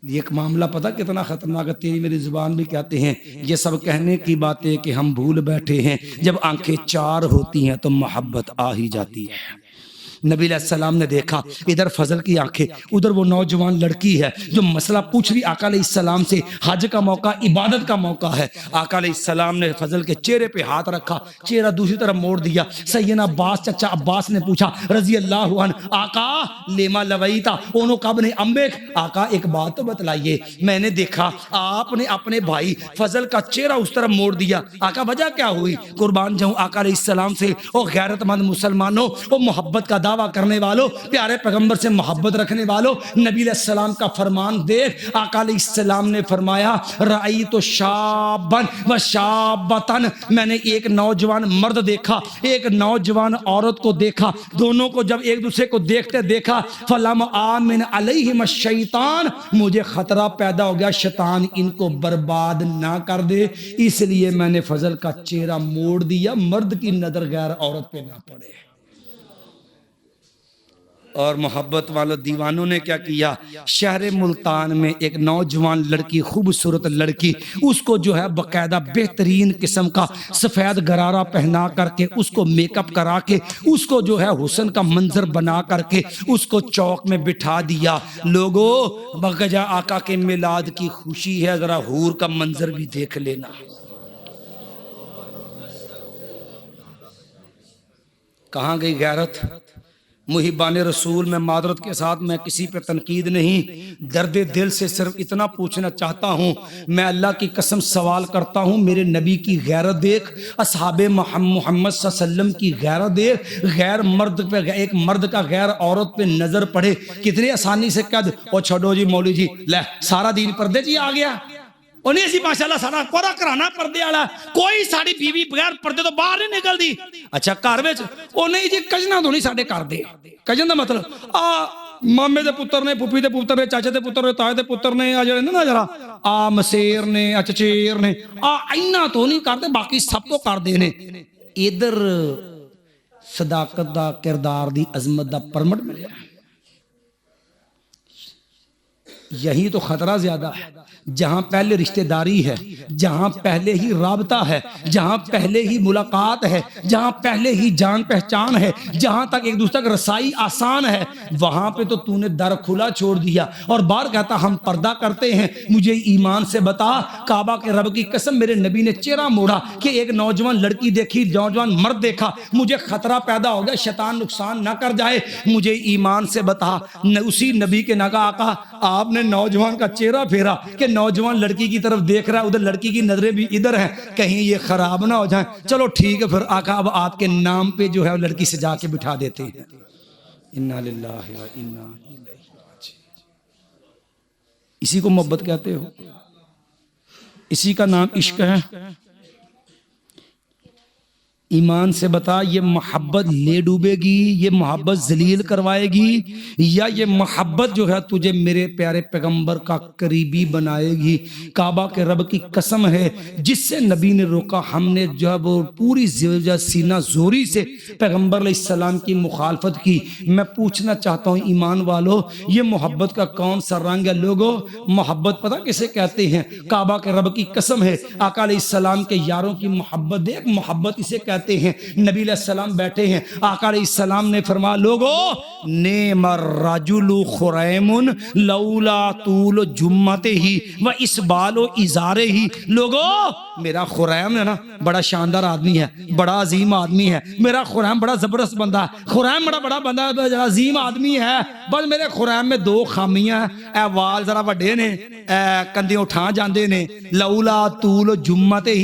یہ ایک معاملہ پتہ کتنا خطرناک ہے، تیری میری زبان بھی کہتے ہیں، یہ سب کہنے کی باتیں کہ ہم بھول بیٹھے ہیں، جب آنکھیں چار ہوتی ہیں تو محبت آ ہی جاتی ہے۔ نبی علیہ السلام نے دیکھا ادھر فضل کی آنکھیں، ادھر وہ نوجوان لڑکی ہے جو مسئلہ پوچھ رہی آقا علیہ السلام سے، حج کا موقع، عبادت کا موقع ہے۔ آقا علیہ السلام نے فضل کے چہرے پہ ہاتھ رکھا، چہرہ دوسری طرف موڑ دیا، سیدنا عباس چچا عباس نے پوچھا رضی اللہ عنہ، آقا لیما لویتا اونو کب نے امبیک، آقا ایک بات تو بتلائیے، میں نے دیکھا آپ نے اپنے بھائی فضل کا چہرہ اس طرف موڑ دیا، آقا وجہ کیا ہوئی؟ قربان جاؤں آقا علیہ السلام سے، او غیرت مند مسلمانوں، او محبت کا دعویٰ کرنے والوں، پیارے پیغمبر سے محبت رکھنے والوں، نبی علیہ السلام کا فرمان دیکھ، آقا علیہ السلام نے فرمایا رأیت شابن و شابتن، میں نے ایک نوجوان مرد دیکھا، ایک نوجوان عورت کو دیکھا، دونوں کو جب ایک دوسرے کو دیکھتے دیکھا، فلم آمن علیہم الشیطان، مجھے خطرہ پیدا ہو گیا شیطان ان کو برباد نہ کر دے، اس لیے میں نے فضل کا چہرہ موڑ دیا، مرد کی نظر غیر عورت پہ نہ پڑے۔ اور محبت والوں دیوانوں نے کیا کیا، شہر ملتان میں ایک نوجوان لڑکی، خوبصورت لڑکی، اس کو جو ہے باقاعدہ بہترین قسم کا سفید غرارہ پہنا کر کے، اس کو میک اپ کرا کے، اس کو جو ہے حسن کا منظر بنا کر کے اس کو چوک میں بٹھا دیا۔ لوگوں بغجا آقا کے میلاد کی خوشی ہے، ذرا حور کا منظر بھی دیکھ لینا۔ کہاں گئی غیرت؟ محبان رسول، میں معذرت کے ساتھ، میں کسی پہ تنقید نہیں، درد دل سے صرف اتنا پوچھنا چاہتا ہوں، میں اللہ کی قسم سوال کرتا ہوں، میرے نبی کی غیرت دیکھ، اصحاب محمد صلی اللہ علیہ وسلم کی غیرت دیکھ، غیر مرد پہ، ایک مرد کا غیر عورت پہ نظر پڑے کتنی آسانی سے کہہ دے او چھوڑو جی مولوی جی، لے سارا دین پردے جی آ گیا، انہیں سی ماشاءاللہ سارا پورا کرانا پردے والا، کوئی ساڑی بیوی بغیر پردے تو باہر نہیں نکل دی۔ اچھا گھر وچ او نہیں جی کجنا تو نہیں ساڈے کر دے، کجن دا مطلب مامے دے پتر نے، پھوپھی دے پتر نے، چاچے دے پتر نے، تائے دے پتر نے، جڑے نا ذرا مسیر نے، چچیر نے، اینا تو نہیں کرتے، باقی سب تو کر دے نے۔ ادھر صداقت دا، کردار دی، عظمت دا پرمٹ ملیا، یہی تو خطرہ زیادہ ہے، جہاں پہلے رشتہ داری ہے، جہاں پہلے ہی رابطہ ہے، جہاں پہلے ہی ملاقات ہے، جہاں پہلے ہی جان پہچان ہے، جہاں تک ایک دوسرے تک رسائی آسان ہے، وہاں پہ تو نے در کھلا چھوڑ دیا۔ اور بار کہتا ہم پردہ کرتے ہیں، مجھے ایمان سے بتا، کعبہ کے رب کی قسم میرے نبی نے چہرہ موڑا کہ ایک نوجوان لڑکی دیکھی، نوجوان مرد دیکھا، مجھے خطرہ پیدا ہو گیا شیطان نقصان نہ کر جائے، مجھے ایمان سے بتا۔ اسی نبی کے نگاہ آقا آپ نے نوجوان کا چہرہ پھیرا کہ نوجوان لڑکی کی طرف دیکھ رہا ہے، ادھر لڑکی کی نظریں بھی ادھر ہیں، کہیں یہ خراب نہ ہو جائیں۔ چلو ٹھیک ہے، پھر آقا اب آپ کے نام پہ جو ہے لڑکی سے جا کے بٹھا دیتے ہیں۔ انا للہ و انا الیہ راجعون۔ اسی کو محبت کہتے ہو، اسی کا نام عشق ہے۔ ایمان سے بتا، یہ محبت لے ڈوبے گی، یہ محبت ذلیل کروائے گی، یا یہ محبت جو ہے تجھے میرے پیارے پیغمبر کا قریبی بنائے گی؟ کعبہ کے رب کی قسم ہے جس سے نبی نے روکا، ہم نے جو ہے وہ پوری سینہ زوری سے پیغمبر علیہ السلام کی مخالفت کی۔ میں پوچھنا چاہتا ہوں ایمان والو، یہ محبت کا کون سا رنگ ہے؟ لوگو محبت پتہ کسے کہتے ہیں؟ کعبہ کے رب کی قسم ہے آقا علیہ السلام کے یاروں کی محبت دیکھ، محبت اسے کہتے ہیں۔ نبی علیہ السلام بیٹھے ہیں، آقا علیہ السلام نے فرمایا لوگو نعم الرجل خریم لولا طول جمته و اسبال ازارہ۔ لوگو میرا خریم ہے نا بڑا شاندار آدمی ہے، بڑا عظیم آدمی ہے، میرا خریم بڑا زبردست بندہ ہے، خریم بڑا بندہ ہے، عظیم آدمی ہے، بس میرے خریم میں دو خامیاں ہیں، اے وال ذرا وڈے نے، اے کندھے اٹھا جاندے نے، لولا طول جمته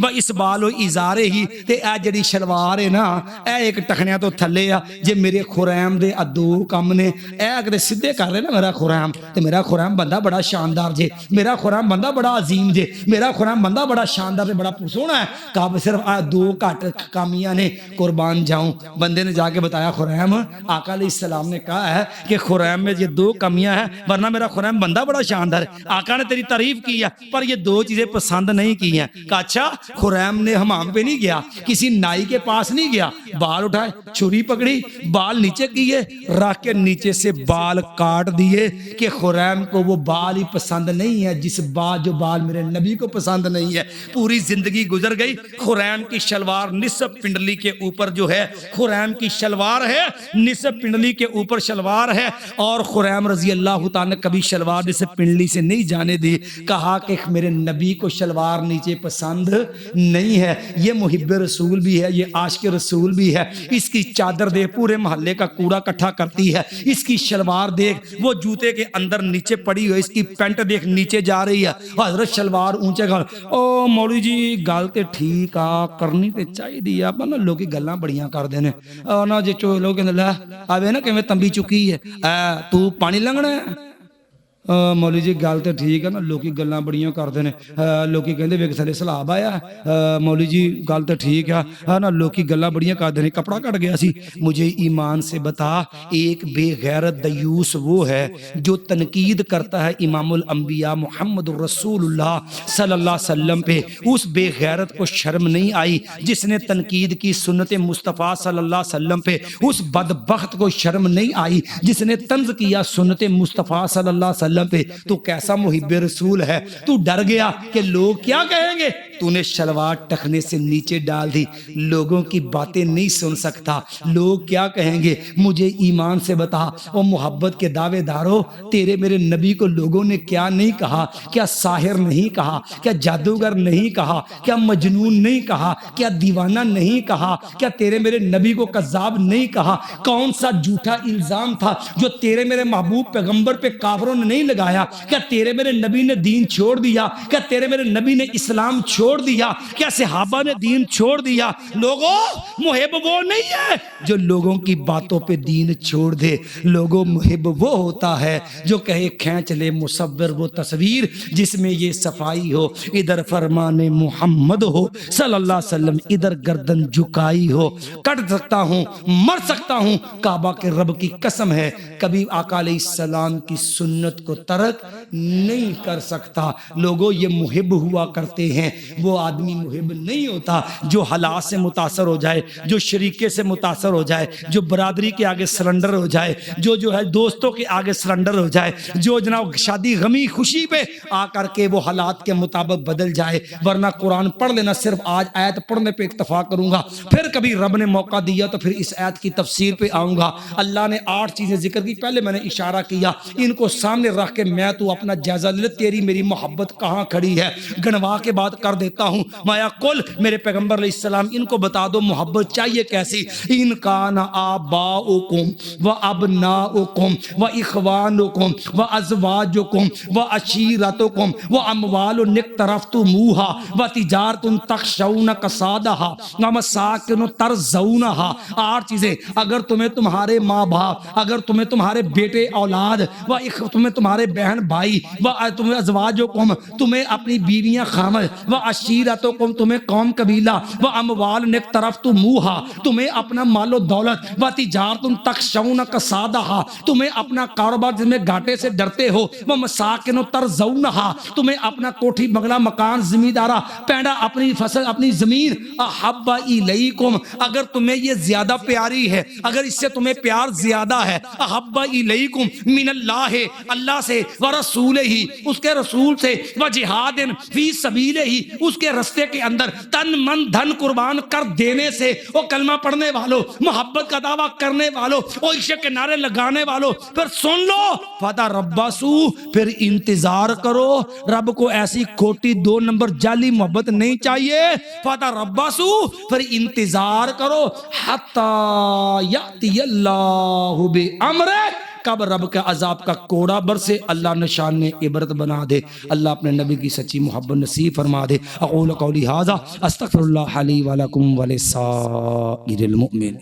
و اسبال ازارہ، تے اے جڑی شلوار ہے نا اے ایک ٹخنیاں تو تھلے آ، جے میرے خریم دے دو کم نے، اے اگر سدھے کر لے نا میرا خریم، تے میرا خریم بندہ بڑا شاندار جے، میرا خریم بندہ بڑا عظیم جے، میرا خریم بندہ بڑا شاندار تے بڑا پرسونا ہے۔ کہا صرف دو کٹ کامیاں نے، قربان جاؤں۔ بندے نے جا کے بتایا خریم، آقا علیہ السلام نے کہا ہے کہ خریم میں یہ دو کمیاں ہیں، ورنہ میرا خریم بندہ بڑا شاندار ہے۔ آقا نے تیری تعریف کی ہے پر یہ دو چیزیں پسند نہیں کی ہیں۔ کہا اچھا، خریم نے حمام پہ نہیں گیا، کسی نائی کے پاس نہیں گیا، بال اٹھائے، چھری پکڑی، بال نیچے کیے، رکھ کے نیچے سے بال کاٹ دیے کہ خریم کو وہ بال ہی پسند نہیں ہے جس جو بال میرے نبی کو پسند نہیں ہے۔ پوری زندگی گزر گئی، خریم کی شلوار نصف پنڈلی کے اوپر جو ہے، خریم کی شلوار ہے نصف پنڈلی کے اوپر شلوار ہے، اور خریم رضی اللہ تعالیٰ نے کبھی شلوار نصف پنڈلی سے نہیں جانے دی۔ کہا کہ میرے نبی کو شلوار نیچے پسند نہیں ہے۔ یہ محب رسول بھی ہے، یہ عاشق رسول بھی ہے۔ اس کی چادر دیکھ پورے محلے کا کوڑا اکٹھا کرتی ہے، اس کی شلوار دیکھ وہ جوتے کے اندر نیچے پڑی ہوئی، اس کی پینٹ دیکھ نیچے جا رہی ہے۔ حضرت شلوار اونچے گل، او مولوی جی گل تے ٹھیک آ کرنی تے چاہیے دی آپ نا، لوگ گلاں بڑیاں کر دینے نا جے چو لوگ کہندے لے آوے نا کیویں تمبی چکی ہے، تو پانی لنگنا ہے۔ مولوی جی گل تے ٹھیک ہے نا، لوکی گلاں بڑیاں کردے نے، لوکی کہندے ویکھ تھلے سیلاب آیا، مولوی جی گل تے ٹھیک ہے نا، لوکی گلاں بڑیاں کردے نے، کپڑا کٹ گیا سی۔ مجھے ایمان سے بتا، ایک بے غیرت دیوس وہ ہے جو تنقید کرتا ہے امام الانبیاء محمد رسول اللہ صلی اللہ علیہ وسلم پہ، اس بے غیرت کو شرم نہیں آئی جس نے تنقید کی سنت مصطفیٰ صلی اللہ علیہ وسلم پہ، اس بدبخت کو شرم نہیں آئی جس نے طنز کیا سنت مصطفیٰ صلی اللہ علیہ وسلم پہ۔ تو کیسا محب رسول ہے؟ تو ڈر گیا کہ لوگ کیا کہیں گے؟ تو نے شلوار ٹخنے سے نیچے ڈال دی، لوگوں کی باتیں نہیں سن سکتا، لوگ کیا کہیں گے؟ مجھے ایمان سے بتا، وہ محبت کے دعوے دارو، تیرے میرے نبی کو لوگوں نے کیا نہیں کہا؟ کیا ساحر نہیں کہا؟ کیا جادوگر نہیں کہا؟ کیا مجنون نہیں کہا؟ کیا دیوانہ نہیں کہا؟ کیا تیرے میرے نبی کو کذاب نہیں کہا؟ کون سا جھوٹا الزام تھا جو تیرے میرے محبوب پیغمبر پہ کافروں نے نہیں لگایا؟ کیا تیرے میرے نبی نے دین چھوڑ دیا؟ کیا تیرے میرے نبی نے اسلام چھوڑ دیا؟ کیا صحابہ نے دین چھوڑ دیا؟ لوگوں محب وہ نہیں ہے جو لوگوں کی باتوں پہ دین چھوڑ دے، لوگوں محب وہ ہوتا ہے جو کہے کھینچ لے مصور وہ تصویر جس میں یہ صفائی ہو، ادھر فرمان محمد ہو صلی اللہ علیہ وسلم، ادھر گردن جھکائی ہو۔ کٹ سکتا ہوں، مر سکتا ہوں، کعبہ کے رب کی قسم ہے کبھی آقا علیہ السلام کی سنت کو ترک نہیں کر سکتا۔ لوگوں یہ محب ہوا کرتے ہیں، وہ آدمی محب نہیں ہوتا جو حالات سے متاثر ہو جائے، جو شریکے سے متاثر ہو جائے، جو برادری کے آگے سرنڈر ہو جائے، جو ہے دوستوں کے آگے سرنڈر ہو جائے، جو جناب شادی غمی خوشی پہ آ کر کے وہ حالات کے مطابق بدل جائے۔ ورنہ قرآن پڑھ لینا، صرف آج آیت پڑھنے پہ اکتفا کروں گا، پھر کبھی رب نے موقع دیا تو پھر اس آیت کی تفسیر پہ آؤں گا۔ اللہ نے 8 چیزیں ذکر کی، پہلے میں نے اشارہ کیا، ان کو سامنے رکھ کے میں تو اپنا جائزہ لے، تیری میری محبت کہاں کھڑی ہے، گنوا کے بات کر دیتا ہوں۔ مایا کل میرے پیغمبر علیہ السلام ان کو بتا دو محبت چاہیے کیسی۔ ان کان آباؤکم و ابناؤکم و اخوانکم و ازواجکم و عشیرتکم و اموال اقترفتموها و تجارت تخشون کسادها و مساکن ترضونها۔ 8 چیزیں، اگر تمہیں تمہارے ماں باپ، اگر تمہیں تمہارے بیٹے اولاد، و تمہیں تمہارے بہن بھائی، و تمہیں ازواجکم تمہیں اپنی بیویاں خامد، و عشیرتکم تمہیں قوم قبیلہ، و اموال اقترفتموها تمہیں اپنا مال و دولت، و تجارت تخشون کسادها تمہیں اپنا کاروبار جس میں گھاٹے سے ڈرتے ہو، و مساکن ترضونها تمہیں اپنا کوٹھی بنگلہ مکان زمیندارہ پینڈا اپنی فصل اپنی زمین، احب الیکم اگر تمہیں یہ زیادہ پیاری ہے، اگر اس سے تمہیں پیار زیادہ ہے، احب الیکم من اللہ اللہ سے، و رسولہ اس کے رسول سے، و جہاد فی سبیلہ اس کے رستے کے اندر تن من دھن قربان کر دینے سے۔ وہ کلمہ پڑھنے والوں، محبت کا دعویٰ کرنے والوں، وہ عشق کے نعرے لگانے والوں، پھر سن لو فتربصوا پھر انتظار کرو۔ رب کو ایسی کھوٹی 2 نمبر جعلی محبت نہیں چاہیے۔ فتربصوا پھر انتظار کرو حتی یأتی اللہ بامرہ کب رب کا عذاب کا کوڑا برسے، اللہ نشان عبرت بنا دے، اللہ اپنے نبی کی سچی محبت نصیب فرما دے۔ اقول قولی ھذا استغفر اللہ لی ولکم ولسائر المؤمنین۔